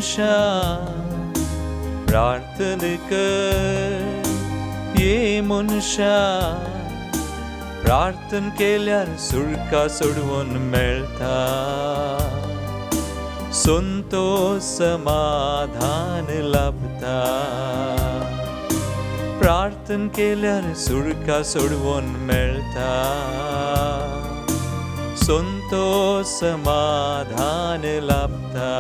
मनशा प्रार्थना कर, ये मनशा प्रार्थना केल्यार सुळका सोडवून मेळता, संतोष समाधान लाभता. प्रार्थना केल्यार सुळका सोडवून मेळता, संतोष समाधान लाभता.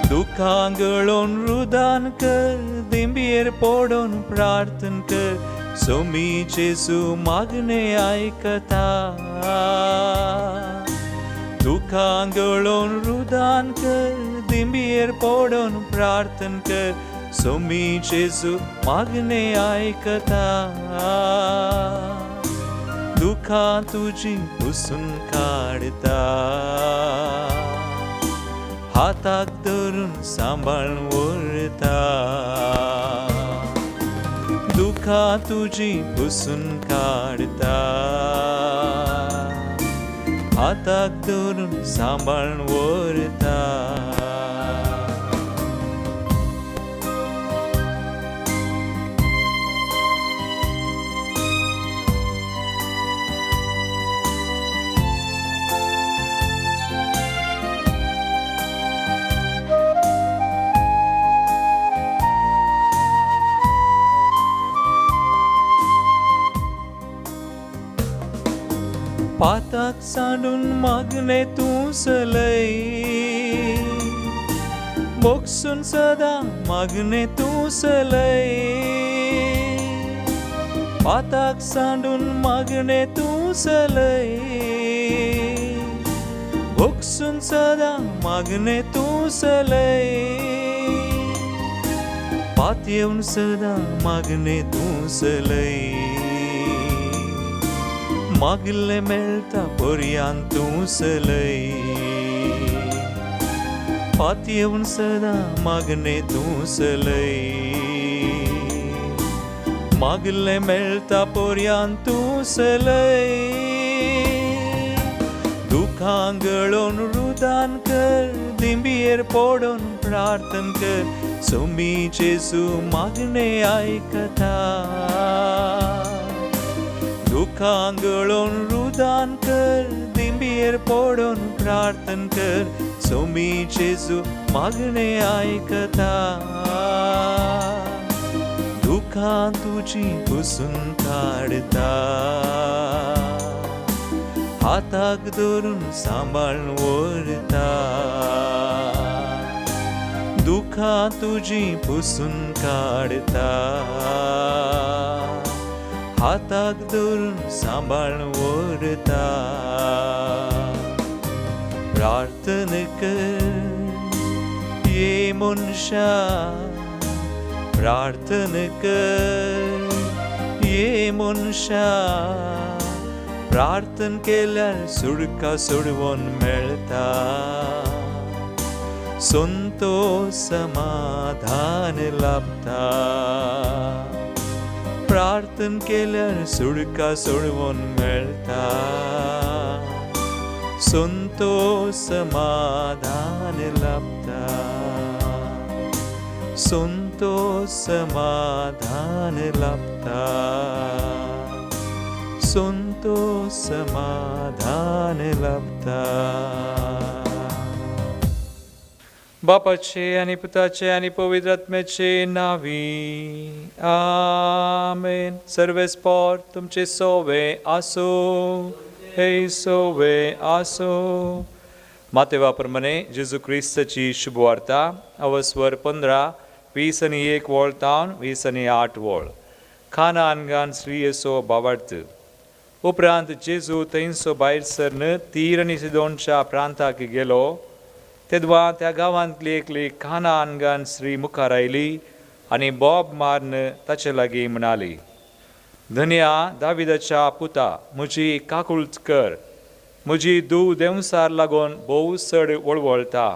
दुखां गळोन रुदान कर, दिंबीर पडोन प्रार्थना कर, सोमी जेजू मागणे ऐकता. दुखां गळोन रुदान कर, दिंबीर पडोन प्रार्थना कर, सोमी जेजू मागणे ऐकता. दुखां तुझी पुसून काढता, हाताक धरून सांभाळून व्हरता. दुखां तुझी पुसून काढता, हाताक धरून सांभाळून व्हरता. पाताक सांडून मागणे तूं सलय, मोगसून सदां मागणे तूं सलय. पाताक सांडून मागणे तूं सलय, मोगसून सदां मागणे तूं सलय. पात येवन सदां मागणे तूं सलय, मागले मेळटा पर्यांत तूं सलय. पात येवन सदां मागणे तूं सलय, मागले मेळटा पर्यांत तूं सलय. दुखां गळोन रुदान कर, दिंबीर पडोन प्रार्थना कर, सोमी जेजू मागणे ऐकता. दुखां गळोन रुदान कर, दिंबीर पडोन प्रार्थना कर, सोमी जेजू मागणे ऐकता. दुखां तुझी पुसून काढता, हाताक धरून सांभाळून व्हरता. दुखां तुझी पुसून काढता, हाताक धरून सांभाळून व्हरता. प्रार्थना कर, ये मनशा प्रार्थना कर, ये मनशा प्रार्थना केल्यार सुळका सोडवून मेळटा, संतोष समाधान लाभता. प्रार्थना केल्यार सुळका सोडवून मेळटा, संतोष समाधान लाभता. संतोष समाधान लाभता, संतोष समाधान लाभता. बापाचे आणि पुताचे आणि पवित्र आत्म्याचे नावी आमेन. सर्वेस्पर तुमचे सोवे आसो, हे सोवे आसो. मातेवाप्रमाणे जेजू ख्रिस्ताची शुभवार्ता अवस्वर 15, 20 आणि 1 वळतावन 20 आणि 8 वळ. खाना आनगान श्री येसो बावार्थ. उपरांत जेजू थंयसो भायर सरन तीर आनी सिदोनच्या प्रांताक गेलो. तेदवा त्या गांवांतली एकली खाना आनगान श्री मुखार आयली आनी बोब मारन ताचे लागीं म्हणाली, धन्या दाविदाच्या पुता, म्हजी काकुळट कर. म्हजी धूव देंवसार लागून भोव चड वळवळटा.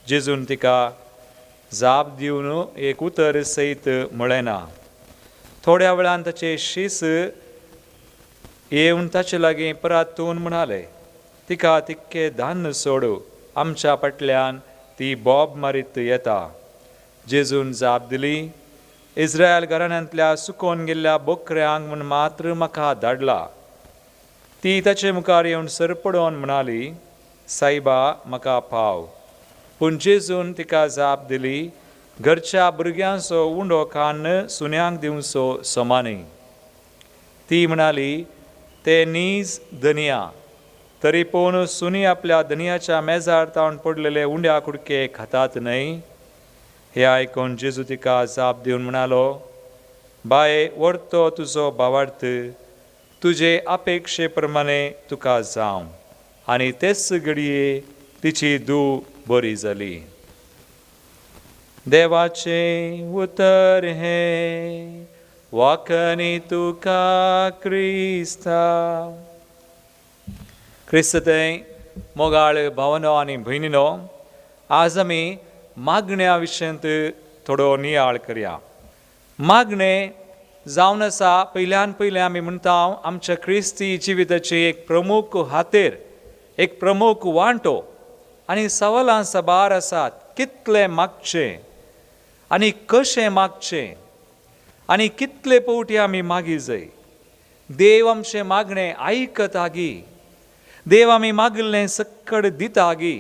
जेजून तिका जाप दिवन एक उतर सयत म्हळेना. थोड्या वेळान ताचे शीस येवन ताचे लागीं परतून म्हणाले, तिका तितके धान्न सोड, आमच्या फाटल्यान ती बॉब मारीत येता. जेजून जाप दिली, इस्रायल घराण्यांतल्या सुकोवन गेल्ल्या बोकऱ्यांक म्हूण मात्र म्हाका धाडला. ती ताचे मुखार येवन सरपडोन म्हणाली, सायबा म्हाका पाव. पूण जेजून तिका जाप दिली, घरच्या भुरग्यांचो उंडो कान्न सुन्यांक दिवचो सोमानी. ती म्हणाली, ते नीज धनिया. तरी पूण सुनी आपल्या धनियाच्या मेजार तावन पडलेले उंड्या कुडके खातात न्हय. हे आयकून जेजू तिका जाप दिवन म्हणालो, बाये, व्हरतो तुजो भावार्थ, तुजे अपेक्षे प्रमाणे तुका जावं. आनी तेच घडये तिची धूव बरी जाली. देवाचे उतर हे वाकनी तुका क्रिस्ता. क्रिस्तते मोगाळ भावनो आनी भयणीनो, आज आमी मागण्या विशयंत थोडो नियाळ करया. मागणे जावन आसा पयल्यान पयलें आमी म्हणटा आमच्या क्रिस्ती जिविताची एक प्रमुख हातेर, एक प्रमुख वांटो. आनी सवालां साबार आसात. कितले मागचे आनी कशें मागचें आनी कितले पावटी आमी मागी जाय. देव आमचें मागणें आयकता गी. देव आमी मागिल्लें सक्कड दिता गी.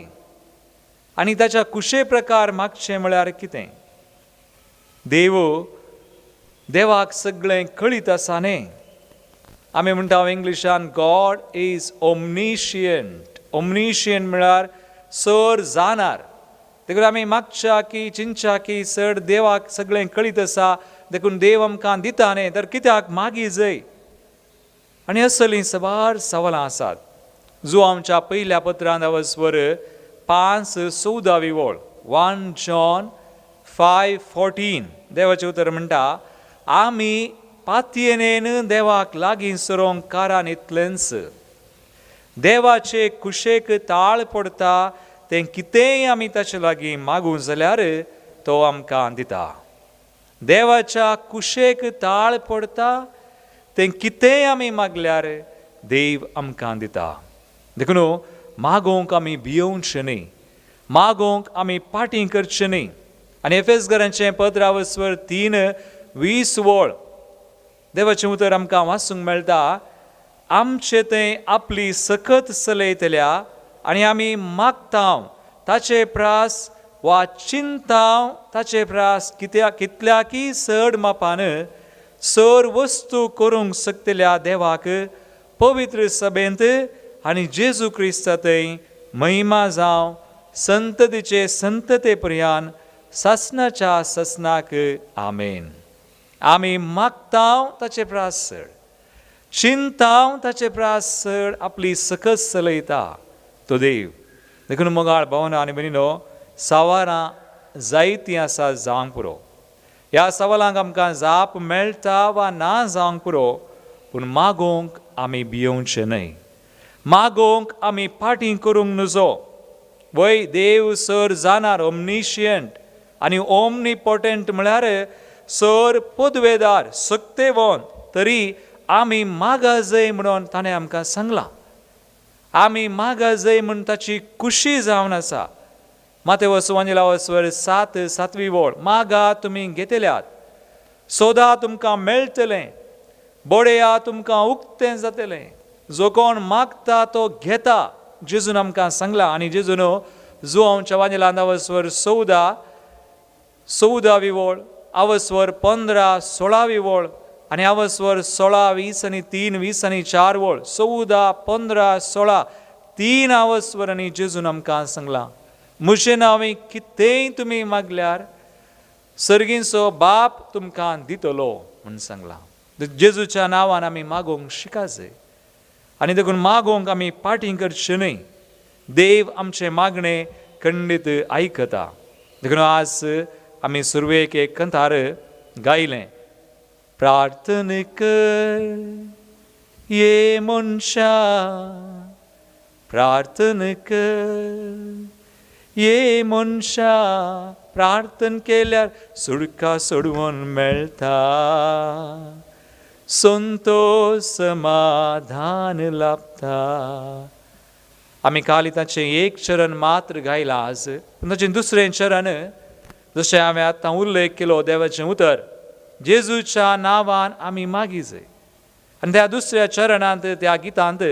आनी ताच्या कुशे प्रकार मागचें म्हळ्यार कितें? देवाक सगळें कळीत आसा न्ही. आमी म्हणटा इंग्लिशान गॉड इज ओमनिशियंट. ओमनिशियंट म्हळ्यार सर जाणार. देखून आमी मागच्या की चिंतच्या की सर देवाक सगळें कळीत आसा, देखून देव आमकां दिता न्ही, तर कित्याक मागी जाय. आनी असलीं साबार सवालां आसात. जो आमच्या पयल्या पत्रांत अवस्वर 5:14 ओळ 1 John 5:14 देवाचें उतर म्हणटा, आमी पातयेनेन देवाक लागीं सरोंक कारान इतलेंच. देवाचे कुशेक ताळ पडटा तें कितेंय आमी ताचे लागीं मागूं जाल्यार तो आमकां दिता. देवाच्या कुशेक ताळ पडटा तें कितेंय आमी मागल्यार देव आमकां दिता. देखून मागोवंक आमी भियोवचें न्ही. मागोवंक आमी पाटी करचें न्ही. आनी एफेसकारांचें पत्र अवस्वर 3:20 ओळ देवाचें उतर आमकां वाचूंक मेळटा, आमचें तें आपली सकत चलयतल्या आनी आमी मागतांव ताचे प्रास वा चिंतांव ताचे प्रास कितल्याकी चड मापान सर वस्तू करूंक शकतल्या देवाक पवित्र सभेंत आनी जेजू क्रिस्तांतय महिमा जावं संततीचे संतते पर्यान ससनाच्या ससनाक आमेन. आमी मागतांव ताचे प्रास चड, चिंतांव ताचे प्रास चड आपली सकत चलयता तो देव. देखून मोगाळ भावना आनी भयणीनो, सवारां जायतीं आसा जावंक पुरो. ह्या सवालांक आमकां जाप मेळटा वा ना जावंक पुरो, पूण मागोवंक आमी भियोवचें न्हय. मागोवंक आमी पाटी करूंक नजो. वय देव सर जाणार, ओमनिशियंट आनी ओमनिपोटेंट म्हळ्यार सर पदवेदार, सक्तेवंत. तरी आमी मागा जाय म्हणून ताणें आमकां सांगलां. आमी मागा जाय म्हूण ताची खुशी जावन आसा. मातेव सुवांजेला अवस्वर 7:7 ओळ मागा तुमी घेतल्यात, सोदा तुमकां मेळटलें, बोडया तुमकां उक्तें जातलें. जो कोण मागता तो घेता, जेजून आमकां सांगलां. आनी जेजून जो आमच्या वांजेलांत अवस्वर 14 ओळ अवस्वर 15-16 ओळ आनी अवस्वर 16, 20 आनी 3, 20 आनी 4 ओळ 14, 15, 16 3 अवस्वर आनी जेजून आमकां सांगलां, म्हजे नांवे कितेंय तुमी मागल्यार सर्गीचो बाप तुमकां दितलो म्हूण सांगलां. जेजूच्या नांवान आमी मागोवंक शिका जाय. आनी देखून मागोवंक आमी पाटी करचें न्हय. देव आमचें मागणें खंडीत आयकता. देखून आज आमी सुरवेक एक कंथार गायलें, प्रार्थन कर ये मनशा, प्रार्थन कर ये मनशा. प्रार्थन केल्यार सुडका सोडवून मेळटा, संतोष समाधान लाभता. आमी काल ताचें एक चरण मात्र गायलां आज, पूण ताचें दुसरें चरण जशें हांवें आतां उल्लेख केलो देवाचें उतर जेजूच्या नांवान आमी मागी जाय. आनी त्या दुसऱ्या चरणांत त्या गितांत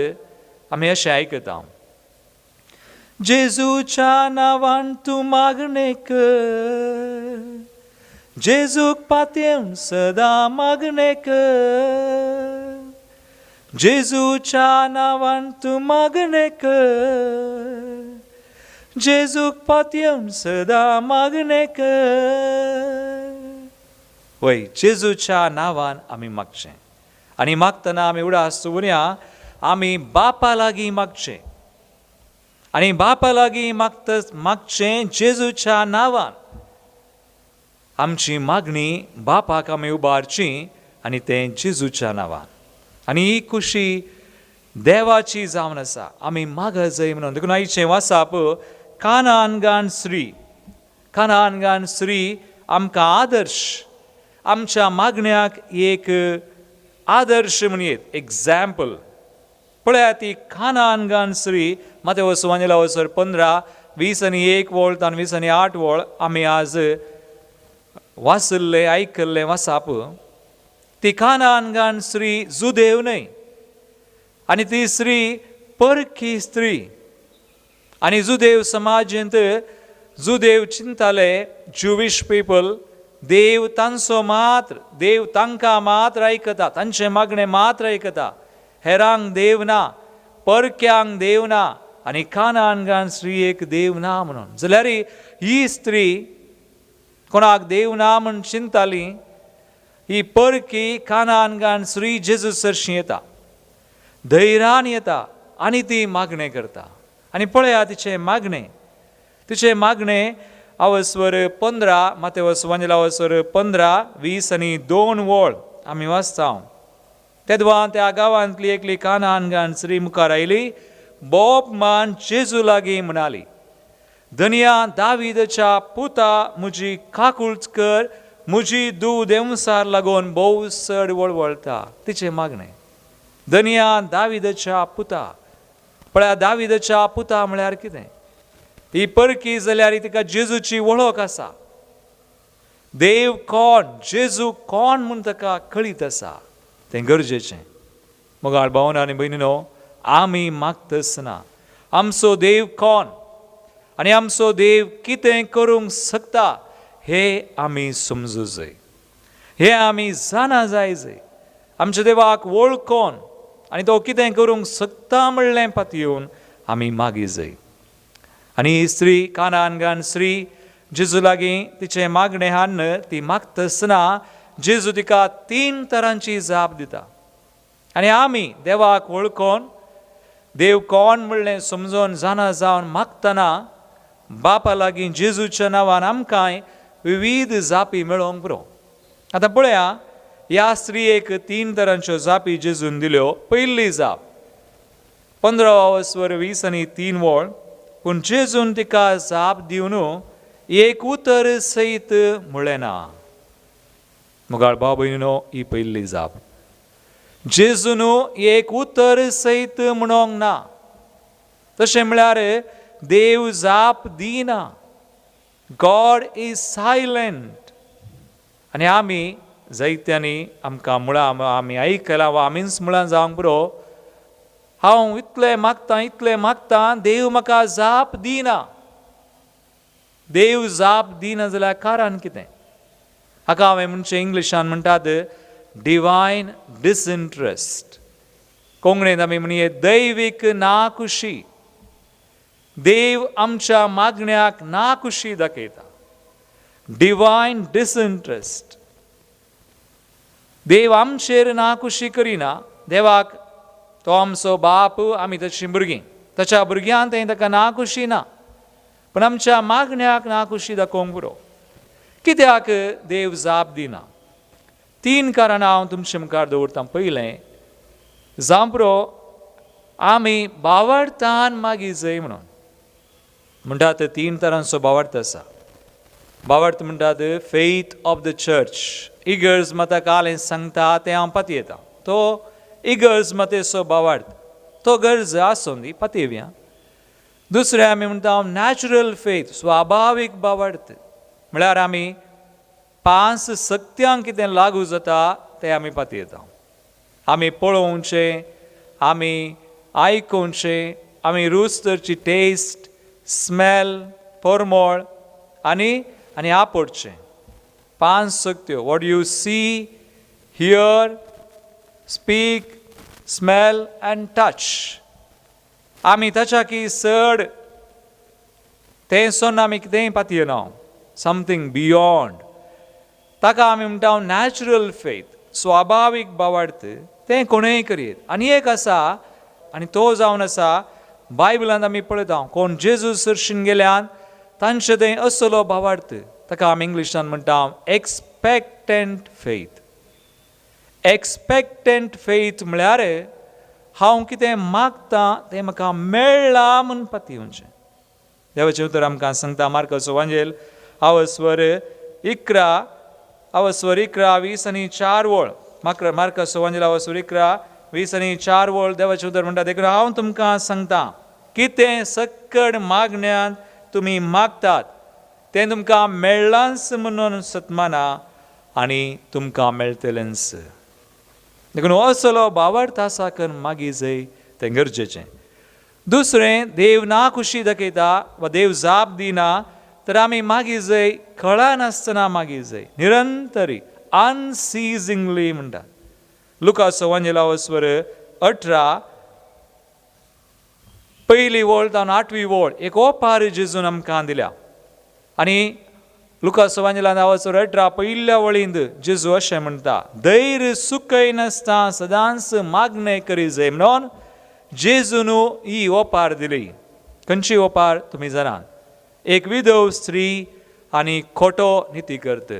आमी अशें आयकता, जेजूच्या नांवान तूं मागणें कर, जेजूक पातयेवन सदां मागणें कर, जेजूच्या नांवान तूं मागणें कर, जेजूक पातयेवन सदां मागणें कर. वय जेजूच्या नांवान आमी मागचें. आनी मागतना आमी उडास दवरया, आमी बापा लागीं मागचें. आनी बापा लागीं मागचें जेजूच्या नांवान. आमची मागणी बापाक आमी उबारची आनी तें जेजूच्या नांवान. आनी ही खुशी देवाची जावन आसा. आमी मागत जाय म्हणून. देखून आयचें वाचप कानान श्री. कानान श्री आमकां आदर्श, आमच्या मागण्याक एक आदर्श म्हणयेत, एग्जाम्पल. पळयात ती कानान श्री मातेवस सुवांजेला 15, 20:1 वोळ आनी 20:8 वोळ आमी आज वाचल्ले आयकल्ले वाचप. ती कानान स्त्री जुदेव न्हय, आनी ती स्त्री परकी स्त्री. आनी जुदेव समाजांत जुदेव चिंताले, ज्युवीश पीपल, देव तांचो मात्र, देव तांकां मात्र आयकता, तांचें मागणें मात्र आयकता. हेरांक देव ना, परक्यांक देव ना, आनी कानान स्त्री एक देव ना म्हणून. जाल्यार ही स्त्री कोणाक देव ना म्हण चिंताली, ही परकी कानान स्त्री जेजू सरशी येता, धैर्यान येता आनी ती मागणें करता. आनी पळया तिचें मागणें अवस्वर 15 मातेवस सुवांजेला 15, 20:2 वोळ आमी वाचता. तेदवान त्या गांवांतली एकली कानान स्त्री मुखार आयली, बोब मान जेजू लागीं म्हणाली, धन्या दाविदाच्या पुता म्हजी काकूळट कर, म्हजी धूव देंवसार लागून भोव चड वळवळटा. तिचें मागणें धन्या दाविदाच्या पुता. पळया दाविदाच्या पुता म्हळ्यार कितें? ही परकी जाल्यार तिका जेजूची वळख आसा. देव कोण, जेजू कोण म्हूण ताका कळीत आसा. तें गरजेचें. मोगाळ भावना आनी भयणीनो, आमी मागतना आमचो देव कोण आनी आमचो देव कितें करूंक शकता हें आमी समजूं जाय. हें आमी जाणा जाय. आमच्या देवाक वळखोन आनी तो कितें करूंक शकता म्हणलें पातयेवन आमी मागी जाय. आनी ही स्त्री कानान स्त्री जेजू लागीं तिचें मागणें हाडन ती मागतना जेजू तिका 3 तरांची जाप दिता. आनी आमी देवाक वळखोन, देव कोण म्हणलें समजोन जाणा जावन मागतना बापा लागीं जेजूच्या नांवान आमकांय विविध जापी मेळोवंक पुरो. आतां पळया, ह्या स्त्रियेक 3 तरांच्यो जापी जेजून दिल्यो. पयली जाप 15 वस्वर 20:3 वोळ. पूण जेजून तिका जाप दिवन एक उतर सयत म्हळें ना. मुगाळ भाव भयणीनो, ही पयली जाप. जेजून एक उतर सयत म्हणोंक ना. तशें म्हळ्यार देव जाप दिना. God is silent. आनी आमी जायत्यांनी आमकां मुळां आमी आयकलां वा आमीच मुळां जावंक पुरो, हांव इतलें मागतां, देव म्हाका जाप दिना. देव जाप दिना जाल्यार कारण कितें? हाका हांवें म्हणचें इंग्लिशान म्हणटात डिवायन डिसइंट्रस्ट. कोंकणींत आमी म्हणये दैवीक नाखुशी. देव आमच्या मागण्याक नाखुशी दाखयता. डिवायन डिसइंट्रस्ट. देव आमचेर नाखुशी करिना. देवाक तो आमचो बाप, आमी ताची भुरगीं, ताच्या भुरग्यांत ताका नाखुशी ना. पण आमच्या मागण्याक नाखुशी दाखोवंक पुरो. कित्याक देव जाप दिना? 3 कारणां हांव तुमचे मुखार दवरतां. पयलें, जावं पुरो आमी बावडतान मागी जाय म्हणून. म्हणटात 3 तरांचो बावडत आसा. बावडत म्हणटात फेथ ऑफ द चर्च. इगर्ज मतां काल सांगता तें हांव पातयेतां. तो इगर्ज मतेचो बावडत तो गरज आसूं दी पातयेवया. दुसरें आमी म्हणटा नॅचरल फेथ, स्वाभावीक बावडत. म्हळ्यार आमी 5 सक्त्यांक कितें लागू जाता तें आमी पातयेता. आमी पळोवचें, आमी आयकुचें, आमी रुचरची टेस्ट, स्मेल, परमळ आनी आपडचें. 5 सक्त्यो. What you see, hear, speak, smell and touch. आमी ताच्या की चड तें सोन आमी कितेंय पातयना. Something beyond. ताका आमी म्हणटा नॅचरल फेथ, स्वाभावीक बावडत. तें कोणूय करीत. आनी एक आसा, आनी तो जावन आसा बायबलांत आमी पळयता, कोण जेजू सरशीन गेल्यान तांचे थंय असलो बावडत. ताका आमी इंग्लिशान म्हणटा एक्सपेक्टंट फेथ. एक्सपेक्टंट फेथ म्हळ्यार हांव कितें मागतां तें म्हाका मेळ्ळां म्हूण पातयेवचें. देवाचें उतर आमकां सांगता मार्काचो एवांजेल आवस्वर 11 20 आनी 4 वळ. मार्काचो एवांजेल आवस्वर 11 20 आनी 4 वळ. देवाचें उतर म्हणटा, देखून हांव तुमकां सांगतां, कितें सक्कड मागण्यांत तुमी मागतात तें तुमकां मेळ्ळांच म्हणून सतमाना, आनी तुमकां मेळटलेंच. देखून असलो बावडता आसा करून मागी जाय, तें गरजेचें. दुसरें, देव ना खुशी दाखयता वा देव जाप दिना तर आमी मागी जाय कळनासतना मागी जाय, निरंतरी, अनसिजिंगली म्हणटा. लुकाचो एवांजेल आवस्वर 18 पयली वळ जावन 8वी वळ एक ओपार जेजून आमकां दिल्या. आनी लुकाचो एवांजेलांत आवस्वर 18 पयल्या वळींत जेजू अशें म्हणटा, धैर्य सुखय नासता सदांच मागणें करी जाय म्हणून जेजून ही ओपार दिली. खंयची ओपार तुमी जाणात? एक विधव स्त्री आनी खोटो निती करत.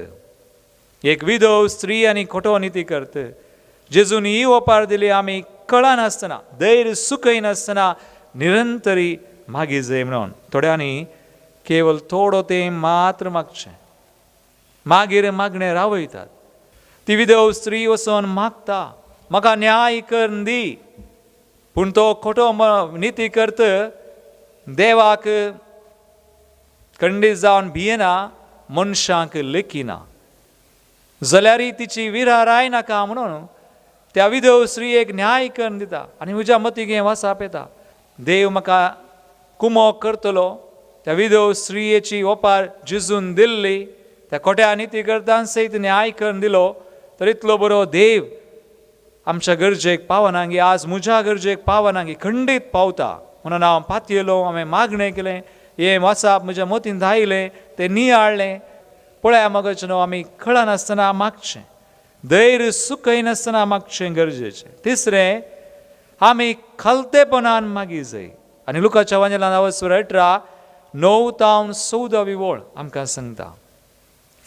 एक विधव स्त्री आनी खोटो निती करत. जेजून ही ओपार दिली आमी कळनासतना, धैर्य सुखय नासतना निरंतरी मागी जाय म्हणून. थोड्यांनी केवळ थोडो तें मात्र मागचें, मागीर मागणें रावयतात. ती विधव स्त्री वचोन मागता, म्हाका न्याय करून दी. पूण तो खोटो निती करत देवाक खंडीत जावन भियेना, मनशांक लेखिना. जाल्यारय तिची विराराय नाका म्हणून त्या विधव स्त्रीयेक न्याय करून दिता. आनी म्हज्या मतीक हें वासाप येता, देव म्हाका कुमोग करतलो. त्या विधव स्त्रियेची ओपार जेजून दिल्ली, त्या खोट्या निती करतान सयत न्याय करून दिलो, तर इतलो बरो देव आमच्या गरजेक पावना गी, आज म्हज्या गरजेक पावना गी, खंडीत पावता म्हणून हांव पातयेलो, हांवें मागणें केलें, हें वाचाप म्हज्या मतींत आयलें, तें नियाळ्ळें. पळया मगच न्हू, आमी कळनासतना मागचें, धैर्य सुखय नासतना मागचें गरजेचें. तिसरें, आमी खालतेपणान मागी जाय. आनी लुकाच्या एवांजेलांत आवस्वर 18 9 तावन 14वी वळ आमकां सांगता,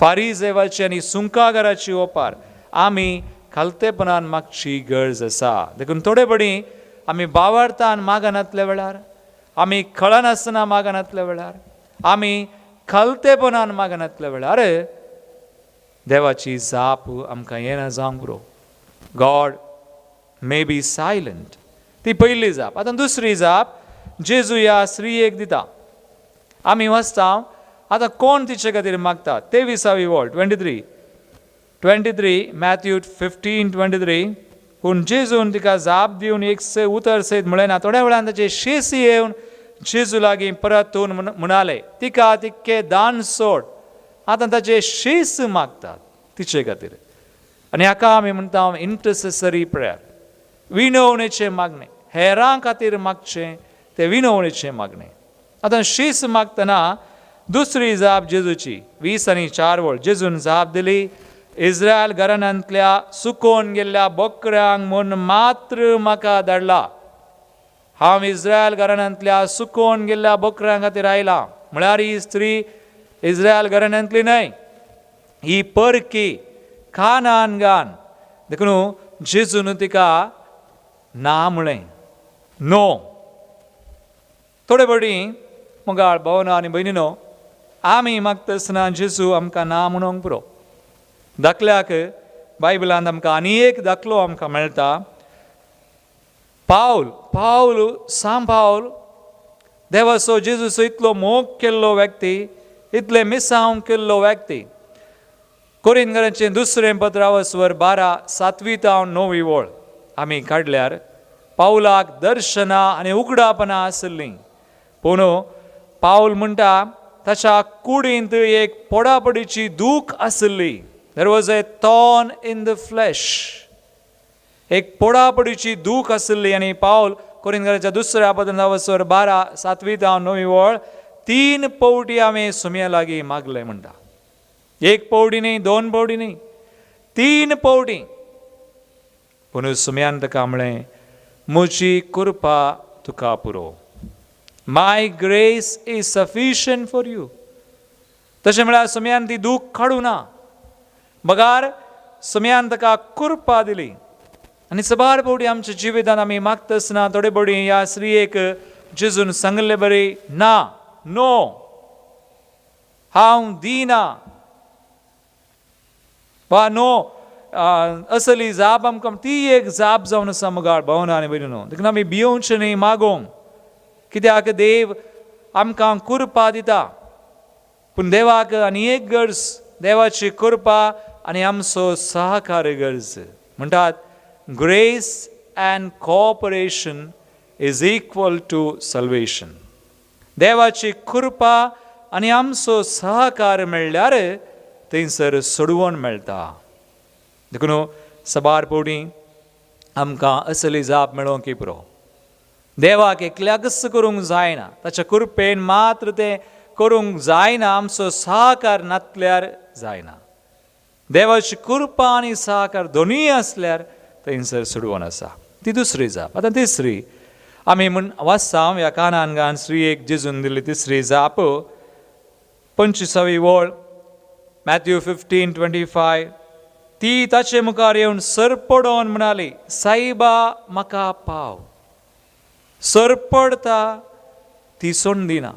फारिजेवाची आनी सुंकागाराची ओपार आमी खालतेपणान मागची गरज आसा. देखून थोडे बडी आमी बावरतान मागनातल्या वेळार, आमी कळनासतना मागनातल्या वेळार, आमी खालतेपणान मागनातल्या वेळार देवाची जाप आमकां येना जावंक पुरो. God may be silent. ती पयली जाप. आतां दुसरी जाप जेजू ह्या स्त्रियेक दिता. आमी वाचता, आतां कोण तिचे खातीर मागता? 23वी वळ 23 मॅथ्यू 15:23. पूण जेजून तिका जाप दिवन एक उतर सयत म्हळें ना. थोड्या वेळान ताचे शेसी येवन जेजू लागीं परतून म्हणाले, तिका तितके दान सोड. आतां ताचे शेस मागतात तिचे खातीर. आनी हाका आमी म्हणटा इंटरसेसरी प्रेयर, विनवणेचें मागणें. हेरां खातीर मागचें तें विनवणेचें मागणें. आतां शीस मागतना दुसरी जाप जेजूची 20 आनी 4 वळ. जेजून जाप दिली, इस्रायल घराण्यांतल्या सुकोवन गेल्ल्या बकऱ्यांक म्हूण मात्र म्हाका धाडला. हांव इस्रायल घराण्यांतल्या सुकोवन गेल्ल्या बकऱ्यां खातीर आयलां. म्हळ्यार ही स्त्री इस्रायल घराण्यांतली न्हय, ही परकी कानानगान. देखून जेजून तिका ना म्हळें, नो. थोडे बडी मुगाळ भावना आनी भयणीनो, आमी मागतना जेजू आमकां ना म्हणूंक पुरो. दाखल्याक बायबलांत आमकां आनी एक दाखलो आमकां मेळटा. पावल देवाचो जेजूचो इतलो मोग केल्लो व्यक्ती, इतले मिसांव केल्लो व्यक्ती. कोरिंथकारांचें दुसरें पत्रावस्वर 12 7 ते 9 वळ आमी काडल्यार पावलाक दर्शनां आनी उगडापणां आसलीं, पूण पावल म्हणटा ताच्या कुडींत एक पोडापडीची दूख आसली. There was a thorn in the flash. एक पोडापडीची दूख आसली. आनी पावल कोरिंथकारांच्या दुसऱ्या पत्रावस्वर 12 7 ते 9 वळ 3 पावटी आमी सुमया लागीं मागले म्हणटा. 1 पावटी न्ही, 2 पावटी न्ही, 3 पावटी. पूण सुमयान ताका म्हणलें, म्हजी कृपा तुका पुरो. My grace is sufficient for you. तशें म्हळ्यार सुमयान ती दूख काडूं ना. बगार सुमयान ताका कृपा दिली. आनी सबार पावटी आमच्या जिवितांत आमी मागता आसतना थोडे पावटी ह्या स्त्रियेक जेजून सांगलें बरें, ना, नो, हांव दिना, वा नो असली जाप आमकां ती एक जाप जावन आसा मुगार भावना आनी भयणीनो. देखून आमी भियोंचे न्ही, मागोंक. कित्याक देव आमकां कृपा दिता. पूण देवाक आनी एक गरज, देवाची कृपा आनी आमचो सहकार गरज. म्हणटात grace and cooperation is equal to salvation. देवाची कृपा आनी आमचो सहकार मेळ्ळ्यार थंयसर सोडवण मेळटा. देखून सबार पावटी आमकां असली जाप मेळोवंक पुरो. देवाक एकल्याकच करूंक जायना, ताच्या कृपेन मात्र तें करूंक जायना. आमचो सहकार नासल्यार जायना. देवाची कृपा आनी सहकार दोनूय आसल्यार थंयसर सोडवण आसा. ती दुसरी जाप. आतां तिसरी आमी वाचता ह्या कानान स्त्रियेक जेजून दिली तिसरी जाप 25वी वळ मॅथ्यू 15:25. ती ताचे मुखार येवन सरपडोन म्हणाली, साईबा म्हाका पाव. सरपडता ती सोडदिना.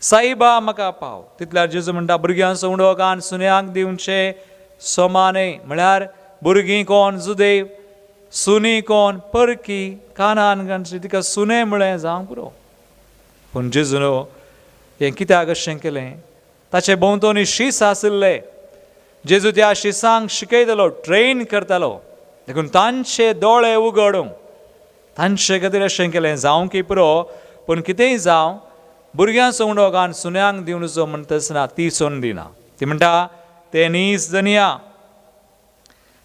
साईबा म्हाका पाव. तितल्यार जेजू म्हणटा, भुरग्यांचो उंडो कान सुन्यांक दिवचे सोमाने. म्हळ्यार भुरगीं कोण जुदेव, सुनी कोण परकी. कानान घालची तिका सुने म्हळें जावंक पुरो. पूण जेजून हें कित्याक अशें केलें? ताचे भोंवतणी शीस आशिल्ले. जेजू त्या शिसांक शिकयतालो, ट्रेन करतालो. देखून तांचे दोळे उगडूंक तांचे खातीर अशें केलें जावंक पुरो. पूण कितेंय जावं, भुरग्यांचो उंडो कान सुन्यांक दिवचो म्हणटा आसतना ती सोडदिना. ती म्हणटा तें नीज दनया.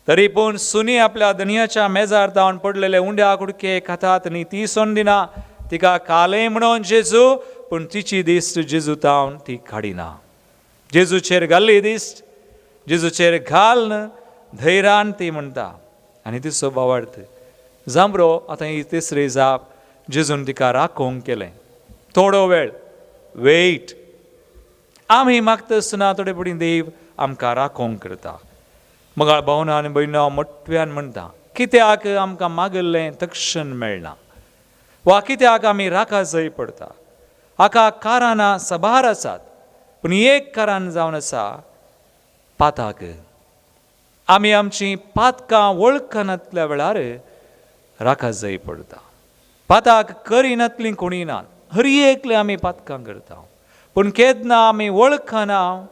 तरी पूण सुनी आपल्या दनयाच्या मेजार तावन पडलेले उंड्या कुडके खातात न्ही, ती सोडदिना. तिका कालें म्हणून जेजू, पूण तिची दिश्ट जेजू तावन ती काडिना. जेजूचेर घाल्ली दिश्ट जेजूचेर घालन धैर्यान ती म्हणटा. आनी तिचो भावार्थ जांबरो. आतां ही तिसरी जाप जेजून तिका राखोवंक केलें. थोडो वेळ वेट. आमी मागता आसतना थोडे पडी देव आमकां राखोवंक करता. मगाळ भावना आनी भयणा मोठ्यान म्हणटा, कित्याक आमकां मागल्लें तक्षण मेळना, वा कित्याक आमी राखा जाय पडटा. हाका कारणां सबार आसात, पूण एक कारण जावन आसा पाताक. आमी आमची पातकां वळखनातल्या वेळार राखा जाय पडटा. पाताक करिनातलीं कोणी ना, हरी एकले आमी पातकां करता. पूण केन्ना आमी वळखना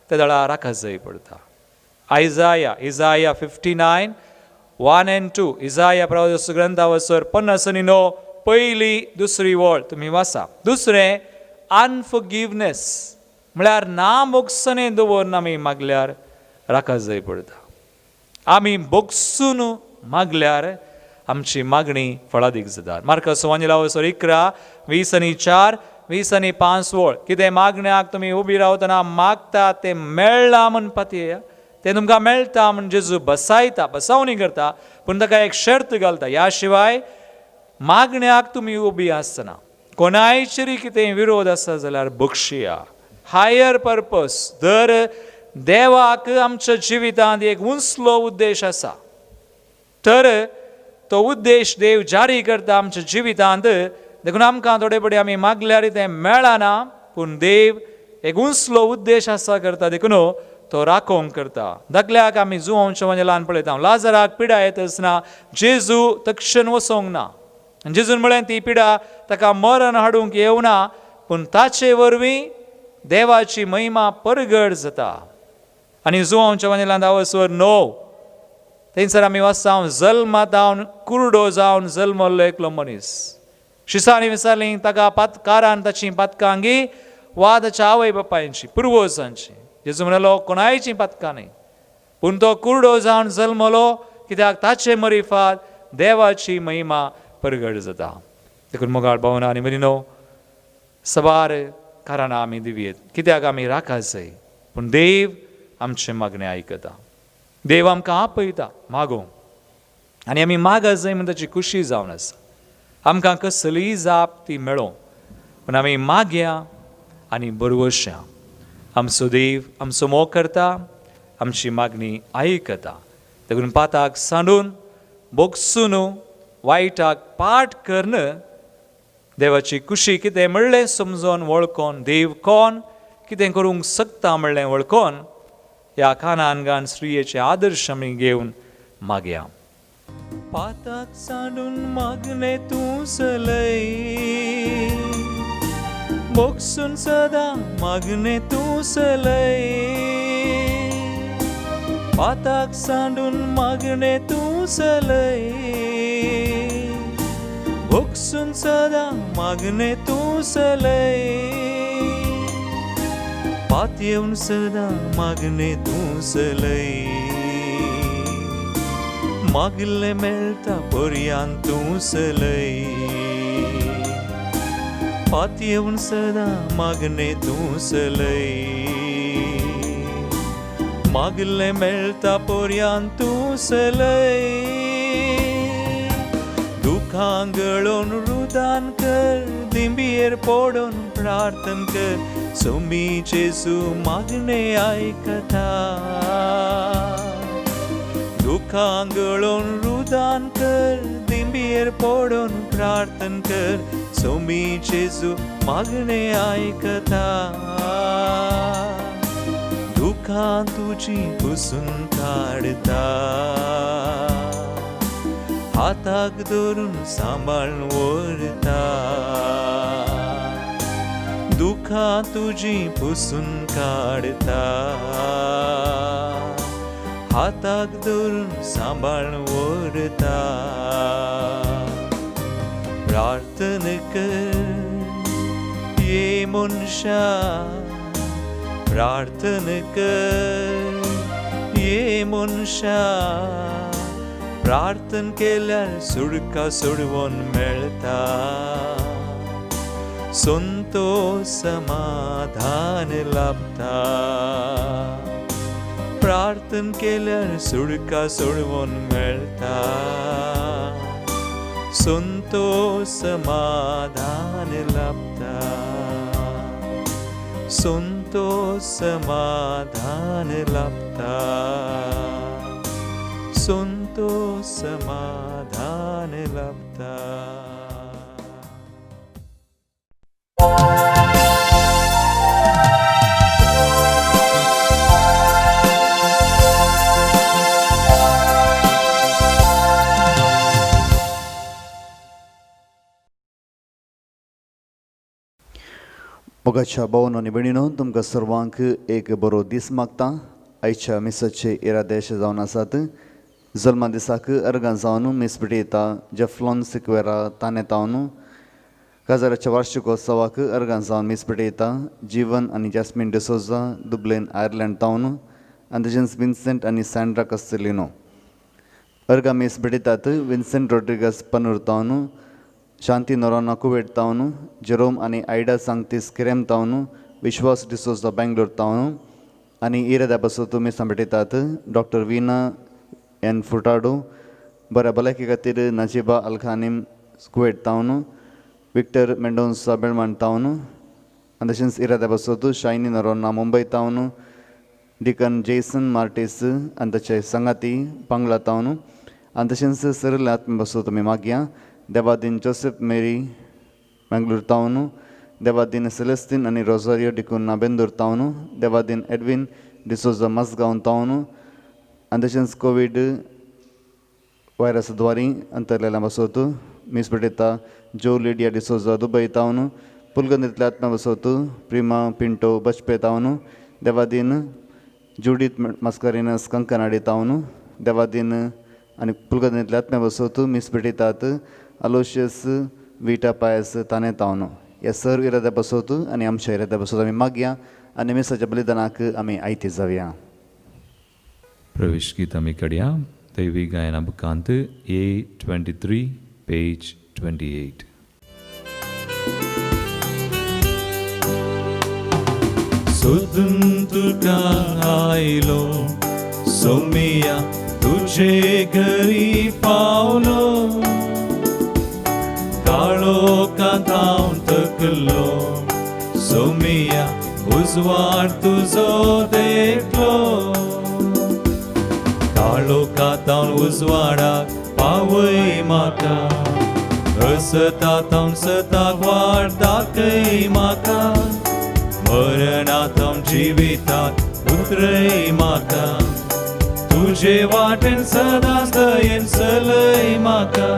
त्या वेळार राखा जाय पडटा. इजाया 59:1-2. इजाया प्रवादी ग्रंथावसर 50 पयली दुसरी वळ तुमी वाचा. दुसरें अनफॉरगिवनेस, म्हळ्यार ना मोगसणें दवरून आमी मागल्यार राखा जाय पडटा. आमी बोगसून मागल्यार आमची मागणी फळादीक जाता. मार्कस वांजलावसर 11:20-4, 20-5 वळ. कितें मागण्याक तुमी उबी रावतना मागता तें मेळ्ळां म्हण पातयेया. तें तुमकां मेळटा म्हण जेजू बसायता, बसावणी करता. पूण ताका एक शर्त घालता, ह्या शिवाय मागण्याक तुमी उबी आसतना कोणायचेरी कितें विरोध आसा जाल्यार बक्षिया. Higher purpose. दर देवाक आमच्या जिवितांत एक उंचलो उद्देश आसा, तर तो उद्देश देव जारी करता आमच्या जिवितांत. देखून आमकां थोडे पडी आमी मागल्यार तें मेळना, पूण देव एक उंचलो उद्देश आसा करता. देखून तो राखोवंक करता. धाकल्याक आमी जुवांच्या म्हणजे ल्हान पळयता, लाजराक पिडा येता आसतना जेजू तक्षण वसोंक ना. जेजून म्हळें ती पिडा ताका मरण हाडूंक येवना, पूण ताचे वरवीं देवाची महिमा परगट जाता. आनी जुवांच्या वांयल्यान 10:9 थंयसर आमी वाचता, जल्मांत जावन कुरडो जावन जल्मल्लो एकलो मनीस. शिसांनी विचारली ताका पातकारान ताची पातकांगी वा ताच्या आवय बापायची पुर्वजांची. जेजू म्हणलो कोणायची पातकां न्ही, पूण तो कुरडो जावन जल्मलो कित्याक ताचे मरिफात देवाची महिमा परगट जाता. देखून मोगाळ भावना आनी भगिनो, सबार कारणां आमी दिवयेत, कित्याक आमी राखात जाय, पूण देव आमचें मागणें आयकता. देव आमकां आपयता मागोवंक, आनी आमी मागत जाय म्हण ताची खुशी जावन आसा. आमकां कसलीय जाप ती मेळो, पूण आमी मागया आनी बरवशा. आमचो देव आमचो मोग करता, आमची मागणी आयकता. देखून पाताक सांडून बोगसून वायटाक पाट करन देवाची खुशी कितें म्हणलें समजोन वळखोन, देव कोण कितें करूंक शकता म्हणलें वळखोन, ह्या कानानगान स्त्रियेचे आदर्श आमी घेवन मागया. पाताक सांडून मागणे तूं सलय, बोगसून सदां मागणे तूं सलय. पाताक सांडून मागणे तूं सलय, बोगसून सदां मागणे तूं सलय. पात येवन सदां मागणे तूं सलय, मागले मेळटा पर्यान तूं सलय. पात येवन सदां मागणे तूं सलय, मागले मेळटा पर्यान तूं सलय. दुखां गळोवन रुदान कर, दिंबयेर पडोन प्रार्थन कर, सोमी जेजू मागणे आयकता. दुखां गळोवन रुदान कर, दिंबयेर पडोन प्रार्थन कर, सोमी जेजू मागणे आयकता. दुखां तुजी पुसून काडता, हाताक धरून सांबाळून व्हरता. दुखां तुजी पुसून काडता, हाताक धरून सांबाळून व्हरता. प्रार्थन कर ये मनशा, प्रार्थन कर ये मनशा. प्रार्थन केल्यार सुडका सोडवून मेळटा, संतोष समाधान लाभता. प्रार्थन केल्यार सुडका सोडवून मेळटा, संतोष समाधान लाभता. संतोष समाधान लाभता, संतोष समाधान लाभता. मोगाच्या भावन आनी भयणीनो, तुमकां सर्वांक एक बरो दीस मागता. आयच्या मिसाचे 11 दीस जावन आसात. जल्मा दिसाक अर्गां जावन मीस पिटयता जेफ्लॉन सिक्वेरा ताने तावन. काजाराच्या वार्षिकोत्सवाक अर्गां जावन मीस पिटयता जीवन आनी जॅस्मिन डिसोजा दुब्लिन आयर्लंड तावन. अंदजन्स विन्सेंट आनी सॅन्ड्रा कस्तेलिनो. अर्गां मीस पिटयतात विन्सेंट रॉड्रिगस पनूर तावन, शांती नोराना कुवेट तावन, जेरोम आनी आयडा सांगतीस किरेम तावन, विश्वास डिसोजा बेंगलोर तावन. आनी इरेदा बसो तुमी सांबितात डॉक्टर वीना एन फुटाडो, बऱ्या भलायके खातीर नजीबा अलखानीम कुवेट तावन, विक्टर मेंडोन्सा बेळमाण तावन. आनी तशेंच इरेदा बसो शायनी नोराना मुंबय तावन, डिकन जेसन मार्टीस आनी ताचे संगाती पांगला तावन. आनी तशेंच सरल आत्म बसो तुमी मागया. देवादीन जोसेफ मेरी बेंगलोर तावन, देवादीन सेलेस्तीन आनी रोजारियो डिकुन्ना बेंदूर तावन, देवादीन एडविन डिसोजा मसगांव तावन. आनी तशेंच कोवीड व्हायरस द्वारी अंतरलेल्या बसोत मिसपेटिता जो लिडिया डिसोजा दुबई तावन पुलगंदितल्या आत्मा बसवतू प्रिमा पिंटो बचपे तावन देवादीन जुडीत मस्करीन कंकनाडी तावन देवादीन आणि पुलगंदितल्या आत्मा बसवतू मिसपेटितात अलोशियस विटा पायस ताने तावन या सर्व इराद्या बसवतू आणि आमच्या इराद्या बसवतो आम्ही मागया आणि मिसाच्या बलिदानाक आम्ही आयती जाऊया. प्रवेश गीत आम्ही कड्या दैवी गायना बुकांत A23 पेज 28. तुका आयलो सोमिया तुझे घरी पावलो काळो का धांव तकलो सोमिया उजवाड तुझो देखलो काळो का धांव उजवाडाक पावय म्हाका असता धांव सताक वाट दाखय म्हाका मरणातम जिवितात उतरय म्हाका तुझे वाटेन सदांच दयेन चलय म्हाका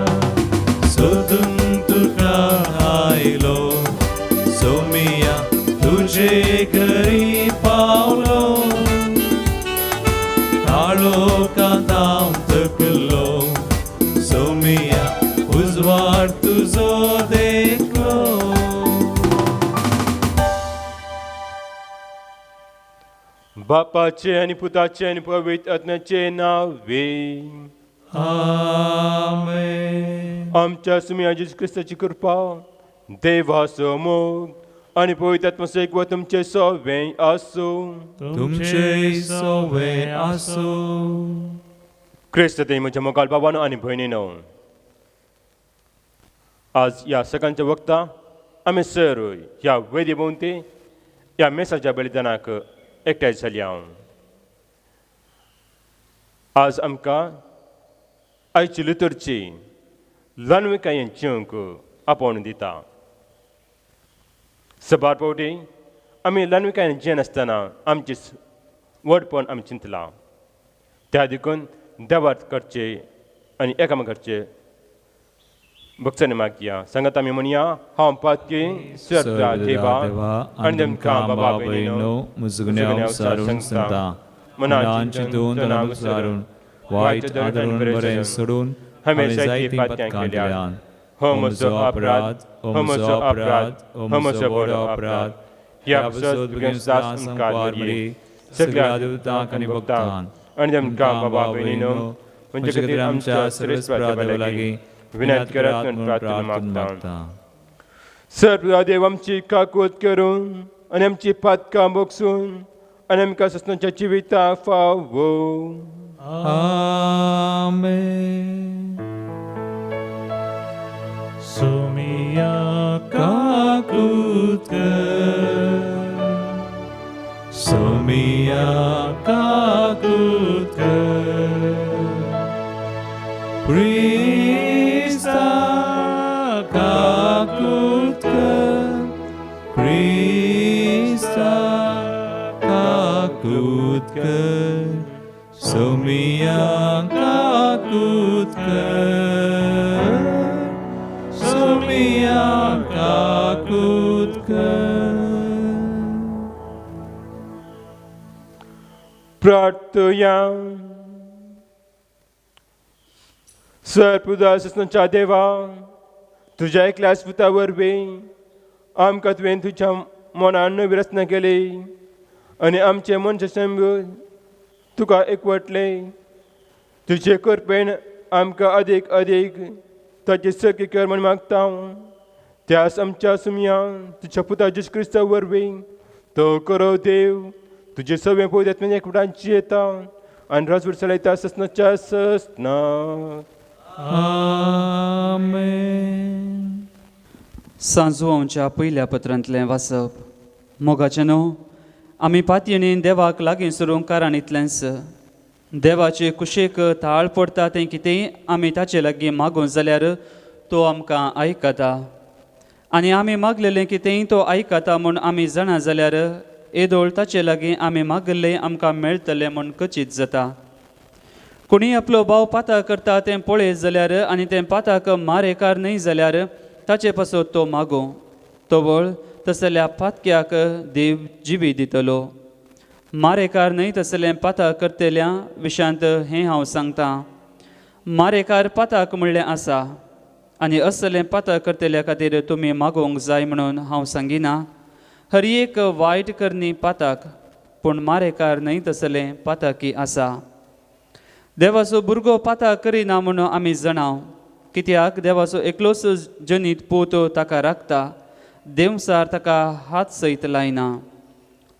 सोदून तुका आयलो सोमिया तुझे घरी पावलो काळो कांताव तकलो सोमिया उजवाड तुझो देखलो. बापाचे आणि पुताचे आणि पवित्र आत्म्याचे नावे आमेन. आमच्या सुमी येशू ख्रिस्ताची कृपा देवाचो मोग आणि पवित्र आत्म्याचो एकवट तुमचे सोवे आसो. तुमचे सोवे आसो. ख्रिस्त ते म्हज्या मोगाल बाबानो आणि भयणीनो, आज या सकाळच्या वक्ता आमी सर्व ह्या वेदी भोवती ह्या मेसाच्या बलिदानाक एकठांय जाल्या. आज आमकां आयची लितुर्ची ल्हानविकायेन जिवंक आपोवन दिता. सबार फावटी आमी ल्हानविकायेन जियेन आसतना आमची व्हडपण आमी चिंतलां. त्या देखून देवार करचे आनी एकामेकाचे भक्तांनी मागया. सांगात आमी म्हणया, हांव पातकी स्वर्गा देवा आनी तुमकां बाबा भयणीनो मुजगण्या सारून सांगता. मनाची चिंतून तनाव विसरून वायट आदरून बरें सोडून हांवें जायतीं पातकां केल्यात. हो म्हजो अपराध, हो म्हजो अपराध, हो म्हजो व्हड अपराध. ह्या पासत बेगीन दास मुखार व्हरये सगळ्या देवतांक आनी भक्तांक आनी तुमकां बाबा भयणीनो म्हणजे खातीर आमच्या सर्वेस्पराच्या लागीं विनंती करात आनी प्रार्थना मागता. सर्व देव आमची काकूत करून आनी आमची पातकां बोगसून आनी आमकां ससनाच्या जिविताक फावो. आमेन. सोमिया काकूत कर, सोमिया काकूत कर, प्रिस्ता काकूत कर, प्रिस्ता काकूत कर, सोमिया काकूत कर, सोमिया काकूत कर. प्रार्थया. सर्वपुदा ससनाच्या देवा, तुज्या एकल्याच पुता वरवीं आमकां तुवें तुज्या मनान नवी रचना केली आनी आमचे मनशा समजून तुका एकवटले. तुजे कृपेन आमकां अदीक अदीक ताची सखी कर म्हण मागता. त्यास आमच्या सुमया तुज्या पुता येशू क्रिस्ता वरवीं तो करो देव तुजे सगळे पवित्र एकवटांची येता आनी राजवट चलयता ससनाच्या ससनाक. आमेन. सांजवांच्या पयल्या पत्रांतलें वाचप. मोगाचें न्हू, आमी पातयेणीन देवाक लागीं सरूंक कारणींतलेंच देवाचे कुशेक थाळ पडटा तें कितेंय आमी ताचे लागीं मागूं जाल्यार तो आमकां आयकता. आनी आमी मागलेलें कितेंय तो आयकता म्हूण आमी जाणा जाल्यार येदोळ ताचे लागीं आमी मागल्लें आमकां मेळटलें म्हूण खचीत जाता. कोणी आपलो भाव पाता करता तें पळयत जाल्यार आनी तें पाताक मारेकार न्हय जाल्यार ताचे पासत तो मागो तो वळ तसल्या पातक्याक देव जिवी दितलो मारेकार न्हय तसलें पाता करतेल्या विशांत हें हांव सांगतां मारेकार पाताक म्हणलें आसा आनी असलें पाता करतेल्या खातीर तुमी मागोवंक जाय म्हणून हांव सांगिना हर एक वायट करणी पाताक पूण मारेकार न्हय तसलें पाताकी आसा देवाचो भुरगो पाता करिना म्हणून आमी जाणाव कित्याक देवाचो एकलोच जनीत पूत ताका राखता देवसार ताका हात सयत लायना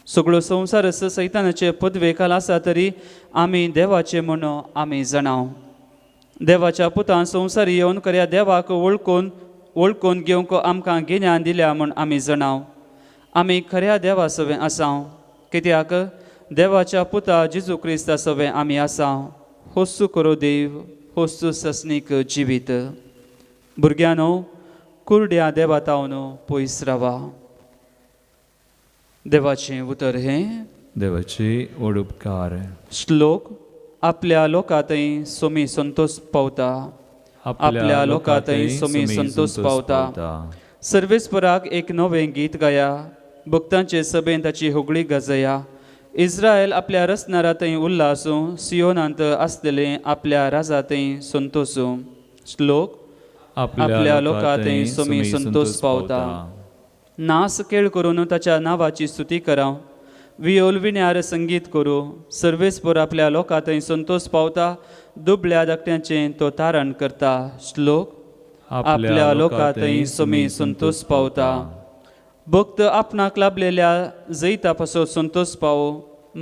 सगळो संवसार सैतानाचे पदवे खाल आसा तरी आमी देवाचे म्हणून आमी जाणाव देवाच्या पुतान संवसार येवन खऱ्या देवाक वळखून घेवंक आमकां गिन्यान दिल्या म्हूण आमी जाणाव आमी खऱ्या देवा सवें आसाव कित्याक देवाच्या पुता जेजू क्रिस्ता सवें आमी आसाव होस्सू करो देव होस्सू ससनीक जिवीत भुरग्यानो कुरड्या देवा तावन पयस रावा देवाचें उतर हें देवाची व्हड उपकार श्लोक आपल्या लोकांतय सोमी संतोष पावता आपल्या लोकांतय सोमी संतोष पावता सर्वेस्पराक एक नवें गीत गाया भक्तांचे सभेन ताची होगळी गाजया इस्रायल आपल्या रसनारांतय उल्हासू सियोनांत आसलेले आपल्या राजांतय संतोषू श्लोक आपल्या लोकांतय सोमी संतोष पावता नास खेळ करून ताच्या नांवाची स्तुती कराव वियोल विण्यार संगीत करू सर्वेस्पर आपल्या लोकांतय संतोष पावता दुबळ्या धाकट्यांचें तो तारण करता श्लोक आपल्या लोकांतय सोमी संतोष पावता भक्त आपणाक लाभलेल्या जैता पासो संतोष पावो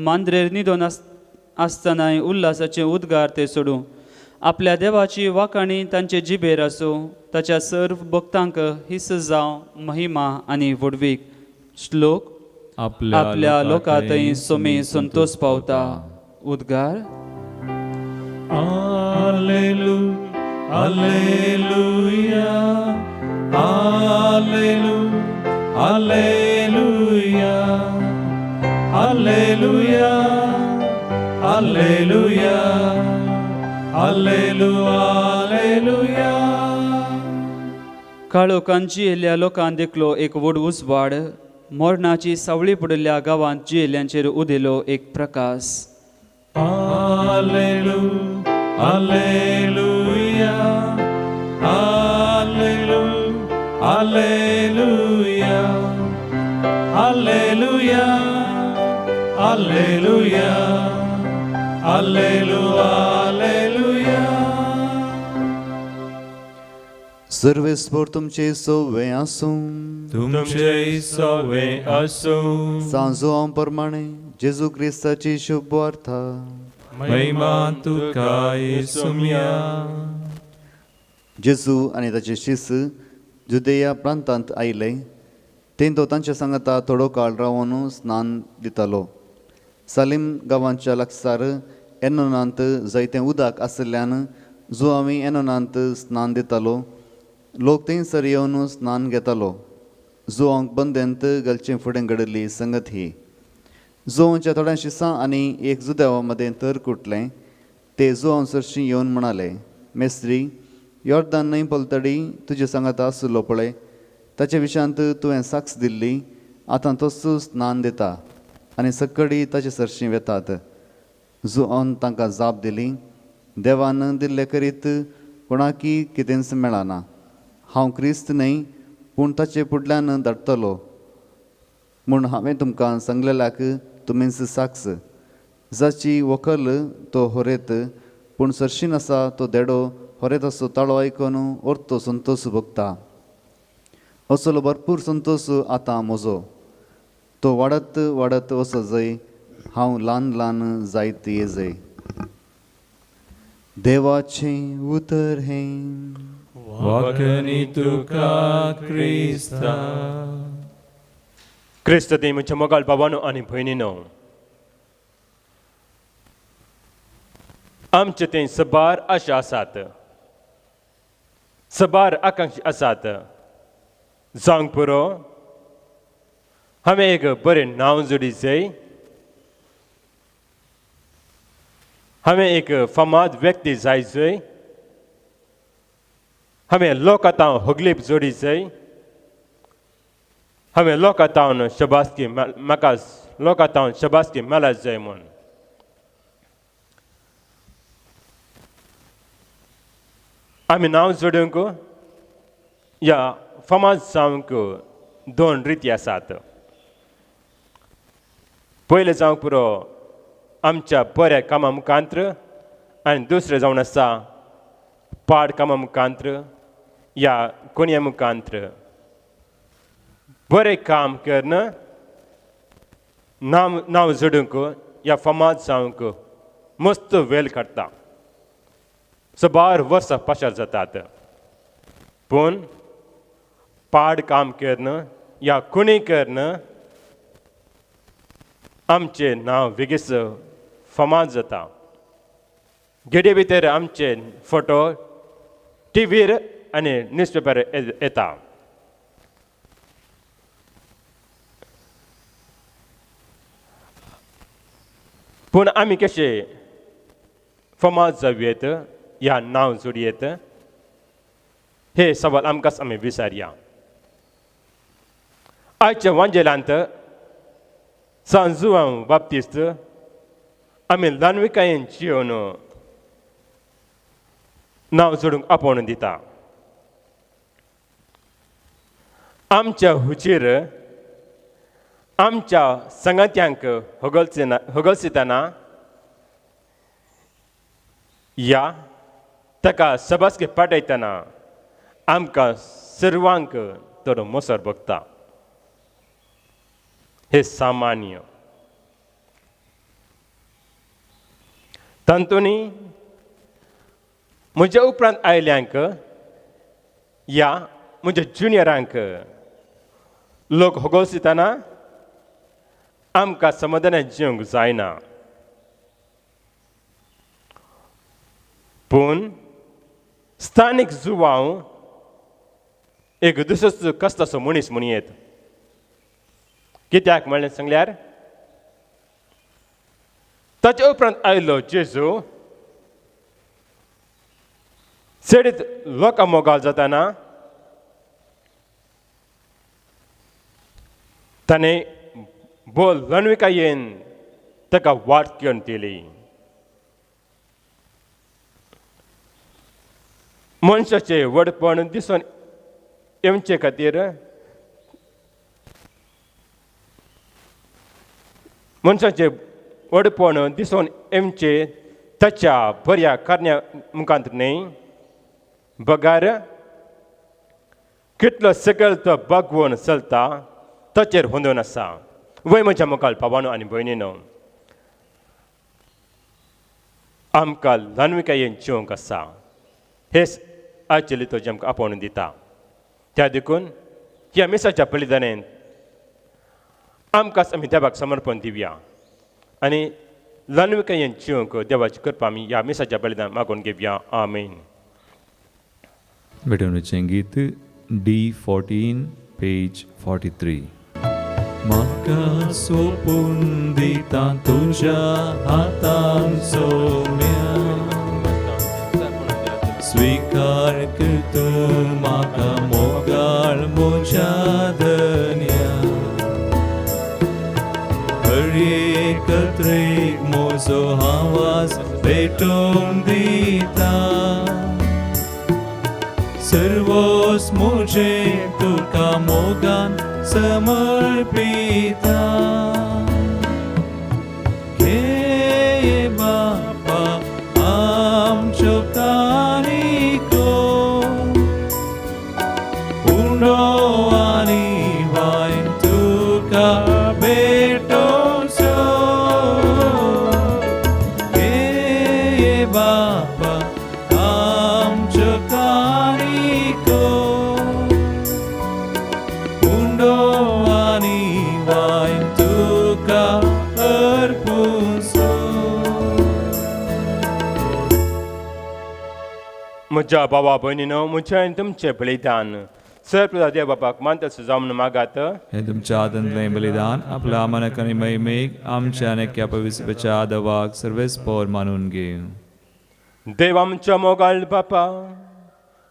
मांद्रेर न्हिदोन आसतनाय उल्हासाचे उद्गार ते सोडू आपल्या देवाची वाखाणी तांचे जिबेर आसूं ताच्या सर्व भक्तांक हिस्स जावं महिमा आनी वडवीक श्लोक आपल्या लोकांतय सोमी संतोष पावता उद्गार Alleluia, Alleluia, Alleluia, Alleluia, Alleluia, Alleluia, Alleluia. काळोखांत जियेल्ल्या लोकांक देखलो एक व्हड उजवाड मरणाची सावळी पडिल्ल्या गांवांत जियेल्ल्यांचेर उदेलो एक प्रकाश Alleluia, Alleluia, Alleluia, Alleluia, Alleluia, Alleluia, Alleluia, Alleluia. सर्वेस्पर तुमचे सोवे आसूं तुमचे सवे असो सांजो हांव प्रमाणे जेजू क्रिस्ताची शुभ वार्ता महिमा तुका येसुम्या. जेजू आनी ताचे शिस जुदेया प्रांतांत आयले तें तो तांच्या सांगाता थोडो काळ रावन स्नान दितालो सालीम गांवांच्या लागसार एनोनांत जायतें उदक आसल्यान जो आमी एनोनांत स्नान दितालो लोक थंयसर येवन स्नान घेतालो जोआंक बंदेंत घालचे फुडें घडली संगत ही जोआंच्या थोड्या शिसां आनी एक जुदेवा मदें तर कुटलें ते जोआं सरशीं येवन म्हणाले मेस्त्री योर्दान न्हंय पलतडी तुजे सांगाता आसलो पळय ताचे विशयांत तुवें साक्ष दिल्ली आतां तसो स्नान दिता आनी सक्कडी ताचे सरशीं वेतात जोआन तांकां जाप दिली देवान दिल्ले करीत कोणाकी कितेंच मेळना हांव क्रिस्त न्हय पूण ताचे फुडल्यान धाडटलो म्हूण हांवें तुमकां सांगलेल्याक तुमीच साक्ष जाची व्हंकल तो होरेत पूण सरशीन आसा तो देडो होरेत असो ताळो आयकून ओर्तो संतोश भोगता असलो भरपूर संतोश आतां म्हजो तो वाडत वाडत वचो जंय हांव ल्हान ल्हान जायत येजय देवाचें उतर हें वाकनी तुका क्रिस्ता. क्रिस्त ते म्हज्या मोगाळ भावानो आनी भयणीनो आमचे ते सबार आशा आसात सबार आकांक्षा आसात जावंक पुरो हांवें एक बरें नांव जोडी जाय हमें एक फमाद व्यक्ति जायचंय, हमें लोकांतां होगलीप जोडीचंय, हमें लोकांतां शबासकी म्हाका लोकांतां शबासकी मेला जाय म्हूण. आमी नांव जोडूंक या फामाद जावंक 2 रिती आसात. पयलें जावंक पुरो आमच्या बऱ्या कामां मुखांत्र आनी दुसरें जावन आसा पाड कामां मुखांत्र या कोणया मुखांत्र. बरें काम करन नांव जोडूंक या फामाद जावंक मस्त वेळ काडटा. सबार वर्सां पाशार जातात. पूण पाड काम करन या कुणी करन आमचें नांव बेगीच फामाद जाता. गेडे भितर आमचे फोटो टीव्हीर आनी न्यूजपेपर येता. पूण आमी कशे फामाद जावयेत या नांव जोडयेत हे सवाल आमकांच आमी विचारया. आयच्या वांजेलांत सान जुआंव बाप्तिस्त आमी ल्हानविकायेन जिवन नांव जोडूंक आपोवन दिता. आमच्या हुचेर आमच्या संगात्यांक होगलसितना या ताका सबासके पाठयतना आमकां सर्वांक तो मोसर भोगता. हे सामान्य. तांतूनी म्हज्या उपरांत आयल्यांक या म्हज्या ज्युनियरांक लोक होगोलसितना आमकां समाधानान जिवंक जायना. पूण स्थानीक जुवांव एक दुसरोच कसलोसो मनीस म्हणयेत. कित्याक म्हणलें सांगल्यार ताचे उपरांत आयलो जेजू सेडीत लोकां मोगाल जाताना ताणें बोल ल्हानविकायेन ताका वाट घेवन दिली. मनशाचें व्हडपण दिसून येवचे खातीर मनशाचें व्हडपण दिसून येवचे ताच्या बऱ्या कारण्या मुखांत न्ही, बगार कितलो सकयल तो भगवून चलता ताचेर हुंदून आसा. वय म्हज्या मुखार भावांनो आनी भयणीनो, आमकां ल्हानविकायेन जिवंक आसा. हेच आयचे लितूर्जी आमकां आपोवन दिता. त्या देखून ह्या मिसाच्या बलिदानान आमकांच आमी देवाक समर्पण दिवया आनी ल्हानविकायेन जिवंक देवाची कृपा आमी ह्या मिसाच्या बलिदान मागून घेवया. आमीन. भेटवणुचें गीत D14 पेज 43. म्हाका सोपून दिता तुज्या हातान सोम्या, स्वीकार कर तूं म्हाका मोगाळ म्हज्या धन्या. हर एक तरेक म्हजो आवाज भेटोवन दिता, सर्वोस म्हजें तुका मोगान समर्पिता. घे बापा आमच्यो काणिको, उंडो आनी वायन तुका भेटोवच्यो. घे बापा आमच्यो काणिको, उंडो आनी वायन तुका अर्पुसो. म्हज्या भावा भयणीनो, म्हजें आनी तुमचें बलिदान सर्वप्रदा देव बापाक मानतस जाऊन मागात हे तुमच्या आदंतलें बलिदान आपल्या मनाक आणि महिमेक आमच्या नेक्या पवित्रच्या आदवाक सर्वेस्पोर मानून घेऊ. देव आमच्या मोगाळ बापा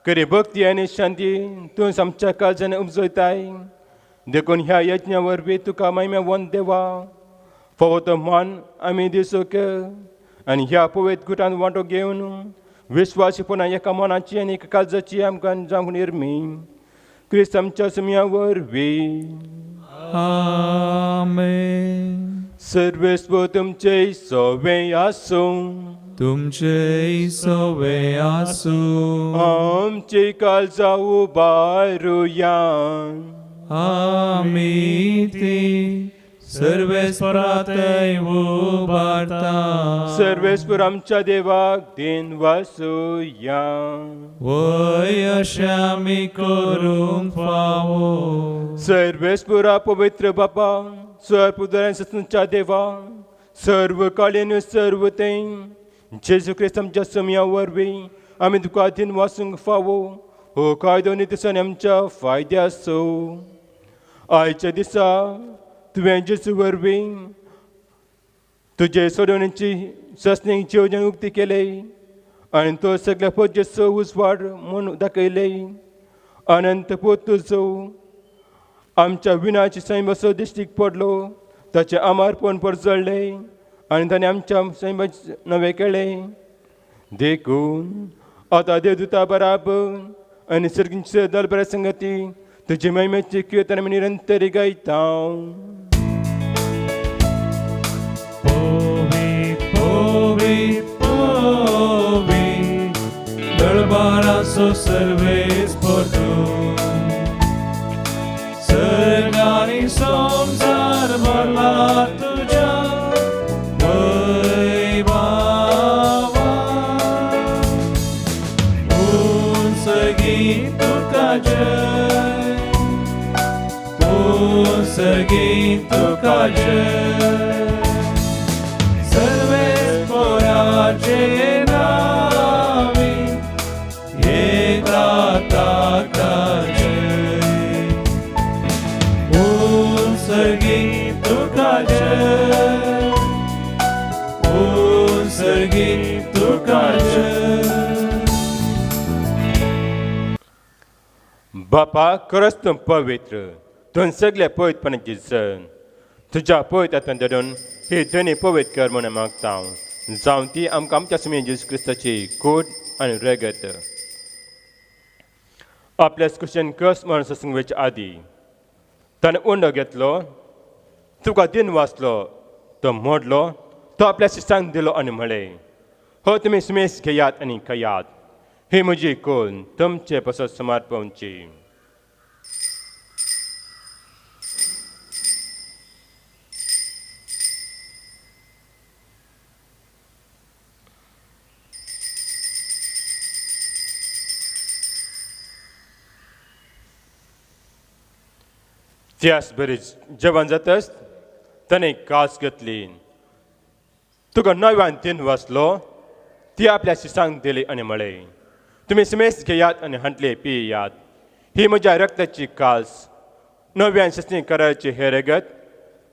करी भक्ती आणि शांती तूं आमच्या काळजाने उपजयताय देखून ह्या यज्ञा वरवीं तुका महिमा वन देवा फावो तो मान आमी दिसूक आनी ह्या पवित्र गुटान वांटो घेवन विश्वासीपणा एका मनाची आनी एका काळजाची आमकां जावंक निर्मी क्रिस्त आमच्या सुमया वरवीं. आमेन. सर्वेस्व तुमचे सोवे आसूं तुमचे सोवे आसूं आमची काळजा उबारुया. आमी ती सर्वेस्परातय उबारता. सर्वेस्वर आमच्या देवाक दिन वासूया. वय अशें आमी करूंक फावो. सर्वेस्पुरा पवित्र बापा सर्वपुदरान सत्तूच्या देवा सर्व काळीन सर्व ते जेजू क्रिस्त आमच्या समया वरवीं आमी तुका दिन वासूंक फावो हो कायदो नितसान आमच्या फायद्या आसो. आयच्या दिसा तुवें जेजू वरवीं तुजे सोडवणेची सस्नेची येवजण उक्ती केली आनी तो सगळ्या पद्यचो उजवाड म्हूण दाखयले. अनंत पोत तुजो आमच्या विनाची सैमाचो दिश्टीक पडलो ताचे आमारपण परजळ्ळे आनी ताणें आमच्या सैमाच नवें केलें. देखून आतां देवदूता बराबर आनी सर्गींचे दल बऱ्या संगती तुजे महिमेची कीर्तन आमी निरंतर गायता. दरबाराचो सर्वेस्पोर तूं सर्गांनी संवसार भरला तुज्या वैभवान. उंच गीत तुका जय उंच गीत तुका जय सर्वेस्पोराचे नावी येता ताका जय. उंच गीत तुका जय उंच गीत तुका जय. बापा खरंच तूं पवित्र तुवें सगळ्या पवित्रपणाची सण तुज्या पवित्र आत्म्यान धरून ही धनी पवित्र कर म्हणून मागता जावं ती आमकां आमच्या सुमये जेजू क्रिस्ताची कूड आनी रगत आपल्या क्रिश्चन कस म्हणून सत्संगेच्या आदी ताणें उंडो घेतलो तुका दिन वाचलो तो मोडलो तो आपल्या शिश्यांक दिलो आनी म्हळें हो तुमी सुमेस घेयात आनी खयात ही म्हजी कूड तुमचे पासत समर्पणची. त्याच बरी जेवण जातच ताणें कास घेतली तुका नव्यान दिन वाचलो ती आपल्या शिश्यांक दिली आनी म्हळें तुमी सुमेस घेयात आनी हांतले पियात ही म्हज्या रक्ताची कास नव्यान शिस्तीं करायची हे रगत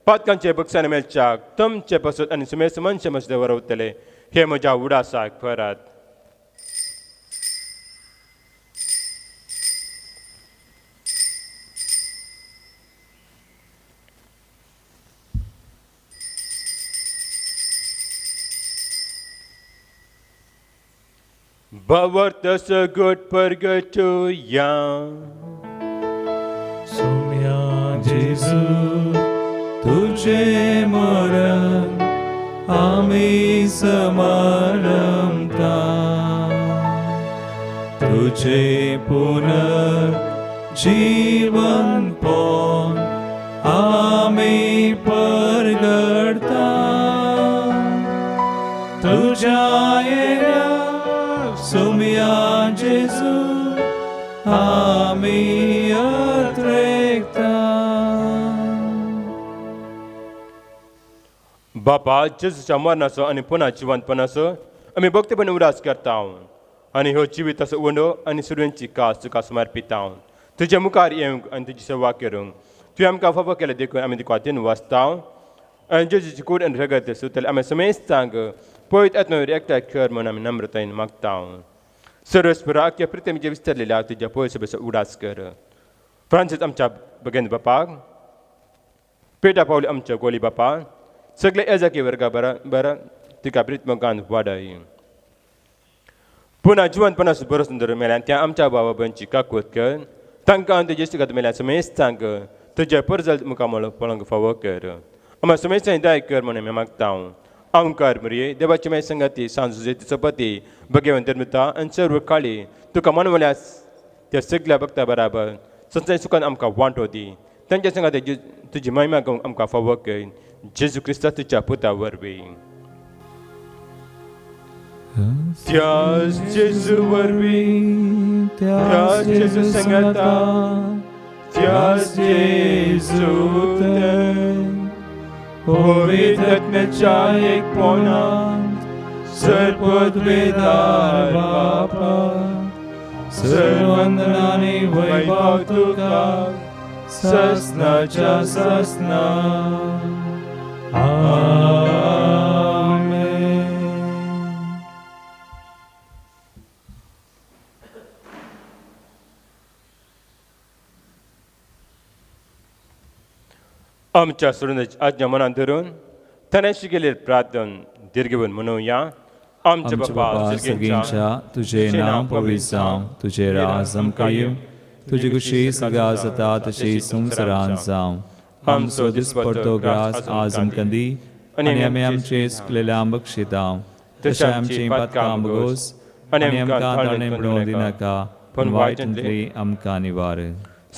पातकांचे बक्षान मेलच्याक तुमचे पासून आनी सुमेस मनशे मसले वरवतले हे म्हज्या उडासाक परत. Bavartas good purgatoria. Sumya Jesu तुझे मरण आम्ही समारंभता तुझे पुनर्जीवन पण आम्ही परगडता तुझ्या सुमया जेजू आम्ही अत्रेकता. बापा जेजूच्या मरणाचो आनी पुन्हा जिवंतपणाचो आमी भक्तीपणे उडास करता आनी ह्यो जिविताचो उंडो आनी सुरवेंची कास तुका समर्पिता तुज्या मुखार येवंक आनी तुजी सेवा करूंक तुवें आमकां फावो केलें देखून आमी तुका वाटेन वाचतां आनी जेजूची कूड आनी रगत सुतले आमी समेस्तांक पळयत आत्म्यावर एकठांय कर म्हूण आमी नम्रतायेन मागतां सर्वस्परा अख्ख्या पृथ्वीचे विस्तारलेल्या तुज्या पळय सभेचो उडास कर फ्रांसीस आमच्या भगेंद्र बापाक पेटा पावली आमच्या गोली बापा सगळे येजाकी वर्गा बरा तिका प्रित्मकांत वाडय पुन्हा जिवंतपणास बरोसून धरून मेल्यान त्या आमच्या भावा भयणची काकूत कर तांकां तुजे इश्टिगत मेल्यान समेस्तांक तुज्या परजल मुखामळ पळोवंक फावो कर आम्हा समेस्तांय दाय कर म्हणून आमी मागतां आमकार मरिये देवाची माय संगाती सांजुजेती चपती भगवंत धर्मता आनी सर्व काळी तुका मनवल्यास त्या सगळ्या भक्ता बराबर सत्य सुखान आमकां वांटो दी तांच्या संगाती तुजी महिमा घेवंक आमकां फावो कर जेजू क्रिस्ता तुज्या पुता वरवीं त्याच जेजू वरवीं त्याच जेजू संगता त्याच जेजू पवित्र आत्म्याच्या एकपणांत सर्वोद्वेदार बापा सर्ववंदनाने वैभव तुका ससनाच्या ससना आमच्या सोडूनच आज्ञा मनात धरून तनाशी गेले प्रार्थन दीर्घवन म्हणूया आमच्या बापा सगळ्यांच्या तुझे नाम पवित्र जावं तुझे राज आमकां येवं तुजी कुशी सगळ्या जाता तशी संवसारांत जावं आमचो दिसपडटो ग्रास आज आमकां दी आनी आमी आमचे सुकलेल्या बक्षिता तशें आमची पातकां बगोस आनी आमकां ताणें पडोवंक दिनाका पूण वायटांतली आमकां निवार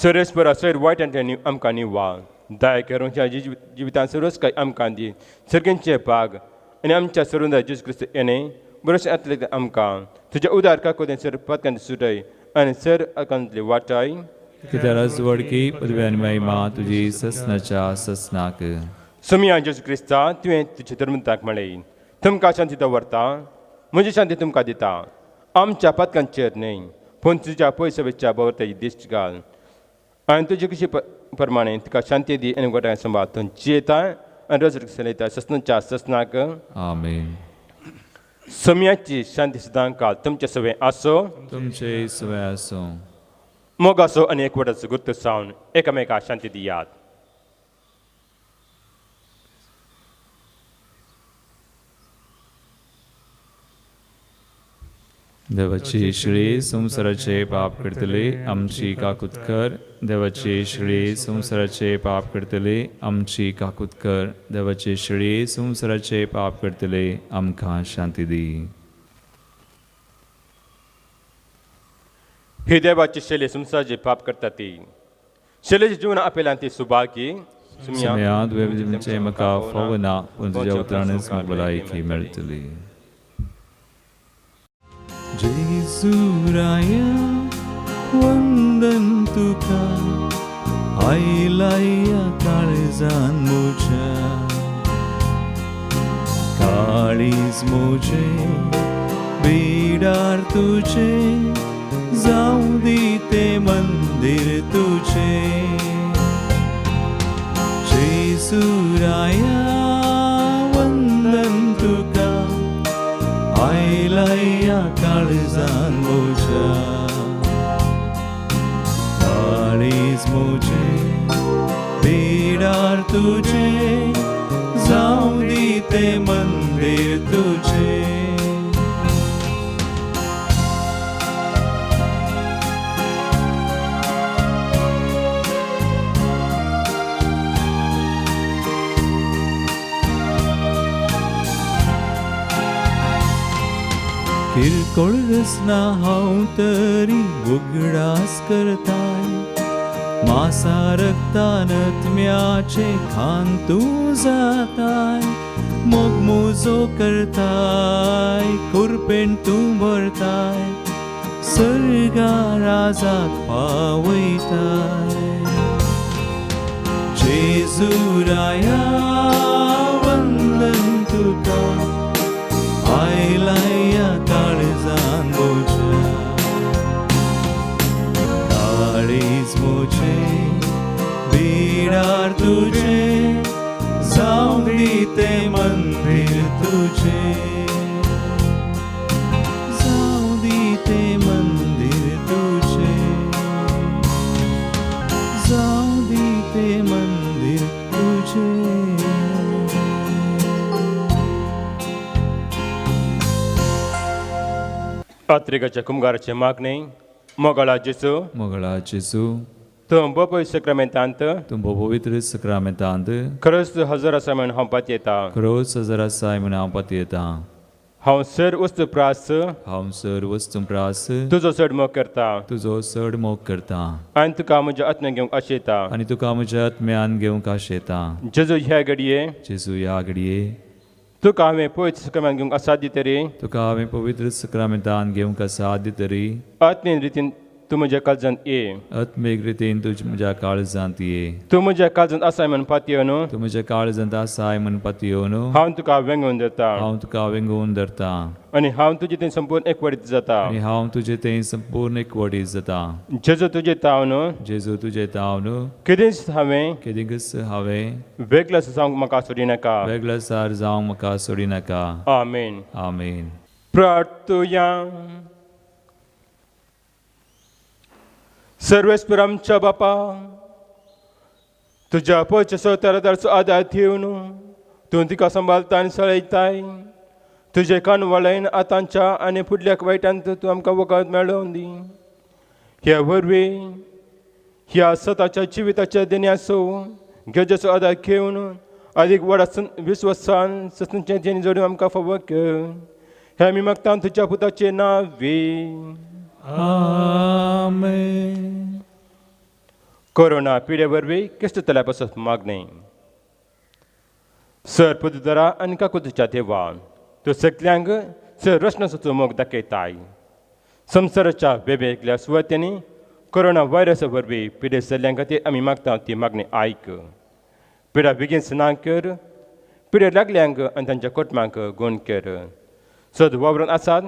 सरेस्परा सर वायटांतल्यान आमकां निवार दाय करूंच्या जिवितांत सर्वच काय आमकां दी सर्गेंचे भाग आनी आमच्या सरुंदा जेजू क्रिस्त येणे बरोवशें आतले आमकां तुज्या उदार काकोदें सर पदकांत सुटय आनी सर अकांतली वाटाय कित्याक राजवडकी पदवी आनी महिमा तुजी ससनाच्या ससनाक समिया जेजू क्रिस्ता तुवें तुजे धर्मताक म्हणले तुमकां शांती दवरता म्हजी शांती तुमकां दिता आमच्या पदकांचेर न्हय पूण तुज्या पयसवेच्या भोंवतणी दिश्ट घाल आनी तुजे कशी प्रमाणे तुका शांती दी आनी गोठां सांबाळ तूं जियेता आनी रज चलयता ससनाच्या ससनाक आमेन समियाची शांती सदां काल तुमचे सवे आसो तुमचे सवय आसूं मोग आसो आनी एकवटाचो गुर्त सावन एकामेकाक शांती दियात देवाची श्री संवसाराचे पाप करतले आमची काकूत कर देवाची श्री संवसाराचे पाप करतले आमची काकूत कर देवाची श्री संवसाराचे पाप करतले आमकां शांती दी ही देवाची शैली संसाराचे पाप करता ती शैलीचे जीवन आपल्यान ती सुभागी समेया तुवें म्हाका फावो ना पूण तुज्या उतरानच म्हाका भलायकी मेळटली जेसुराया वंदन तुका आयलाया काळजान म्हज्या काळीज म्हजें बिडार तुजें जावं दी तें मंदीर तुजें जेसुराया वंदन तुका आयलाया काळजान म्हज्या काळीज म्हजें बिडार तुजें जावं दी तें मंदीर तुजें किरकोळ रसना हांव तरी उगडास करताय मासा रक्तान आत्म्याचे खान तूं जाताय मोग मोजो करताय कुरपेन तूं भरताय सर्गा राजाक पावयताय जेजुराया वंदन तुका आयलाया काळजान म्हज्या काळीज तुझे जाऊ दे ते मंदिर तुझे जाऊ दे ते मंदिर तुझे जाऊ दे ते मंदिर तुझे पात्रिकाच्या कुंभाराचे मागणे मोगळा जेसू मोगळा जेसू तो बोपय सक्रमेंतांत तुंबो पवित्र सक्रामेंतांत खरंच हजर आसा म्हणून हांव पात येता खरोच हजर आसाय म्हूण हांव पात येता हांव सर वस्तू प्रास हांव सर वस्तू प्रास तुजो चड मोग करता तुजो चड मोग करता आनी तुका म्हज्या आत्म्यान घेवंक आशेता आनी तुका म्हज्या आत्म्यान घेवंक आशेता जेजू ह्या घडये जेजू ह्या घडये तुका हांवें पवित्र सक्रमेंत घेवंक आसाद तरी तुका हांवें पवित्र सक्रामेंतान घेवंक साद तरी आत्मीन रितीन तूं म्हज्या काळजांत ये आत्मीक रितीन तुज म्हज्या काळजांत ये तूं म्हज्या काळजांत आसाय म्हणून पातयो न्हू तूं म्हज्या काळजांत आसाय म्हूण पातयो न्हू हांव तुका वेंगून धरता हांव तुका वेंगून धरता आनी हांव तुजे थंय संपूर्ण एकवटीत जाता आनी हांव तुजे थंय संपूर्ण एकवटीत जाता जेजू तुजे ताव न्हू जेजू तुजे ताव न्हू कितेंच हांवें केदींच हांवें वेगळो जावंक म्हाका सोडी नाका वेगळासार जावंक म्हाका सोडी नाका आमेन आमेन प्रार्थुया सर्वेस्पर आमच्या बापा तुज्या पयच्या सवताराचो आदार ठेवन तूं तिका सांबाळता आनी सळयताय तुजे कान वळयन आतांच्या आनी फुडल्या वायटांत तूं आमकां वखद मेळोवन दी ह्या वरवीं ह्या सताच्या जिविताच्या देण्याचो गरजेचो आदार घेवन अदीक व्हड विस्वासान सत्तेचें देणी जोडून आमकां फावो कर हें आमी मागता तुज्या पुताचें नांवे आमेन कोरोना पिडे वरवीं किस्ततल्या पासत मागणे सर पुदुदरा आनी काकुतच्या देवा तूं सगल्यांक सर रोशनाचो मोग दाखयताय संवसाराच्या वेगवेगळ्या सुवातांनी कोरोना व्हायरसा वरवीं पिडे सल्ल्यां खातीर आमी मागता ती मागणी आयक पिडा बेगीन स्नान कर पिडे लागल्यांक आनी तांच्या कुटुंबांक गूण कर सद वावरांत आसात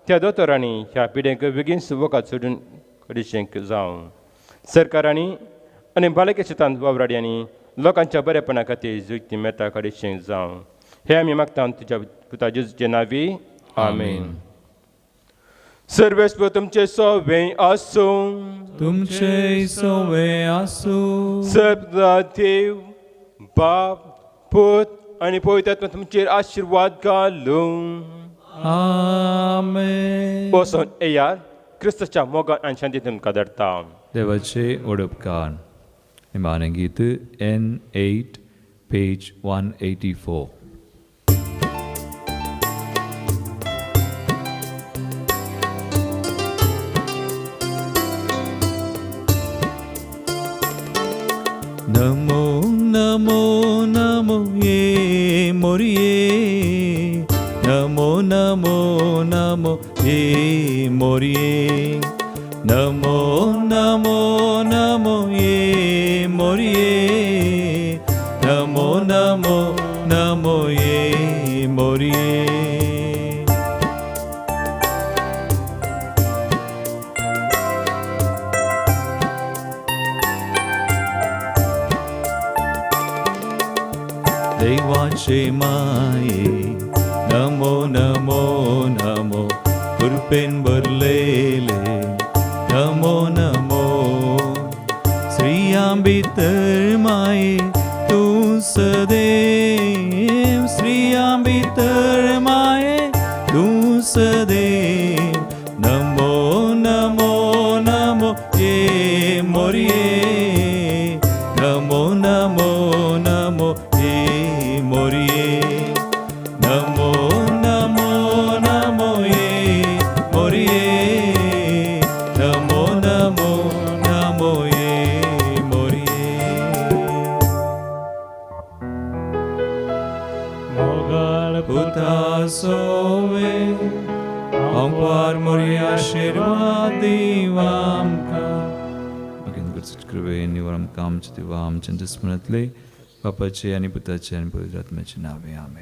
त्या दोतोरांनी ह्या पिड्यांक बेगीन वखद सोडून कडेशेंक जावं सरकारांनी आनी भलायकी क्षेत्रांत वावराड्यांनी लोकांच्या बरेपणा खातीर जुगती मेता कडेशेंक जावं हें आमी मागता तुज्या पुता जेजूचे नांवी आमेन सर्वेस्पर तुमचे सोवें आसूं तुमचे सोवे आसूं सदा देव बाप पूत आनी पवित्र आत्मा तुमचेर आशिर्वाद घालूं आमेन वचून येयात क्रिस्ताच्या मोगान आनी शांती तुमकां धाडटा देवाचे ओडपकार निमाणें गीत N8 पेज 184 नमो नमो नमो ये मोरिये नमो नमो नमो ये मोरिये नमो नमो नमो ये मोरिये नमो नमो नमो ये मोरिये देवाचे माये नमो नमो नमो कृपेन भरलेले नमो नमो श्रीयांबितर माये तूं सदैव श्रीयांबितर माये तूं सदैव नमो नमो नमो ये मोरिये नमो नमो नमो ये मोरिये नमो नमो नमो ये मोरिये नमो नमो नमो ये मोरिये मोगाळ पुता सोवे अंपार मोरिया आशीर्वाद दिवा आमकां मागीर गुरुची कृपेन निवळ आमकां आमचे दिवा आमच्या स्मरणांतले बापाचे आनी पुताचे आनी पवित्र आत्म्याचे नांवे आमेन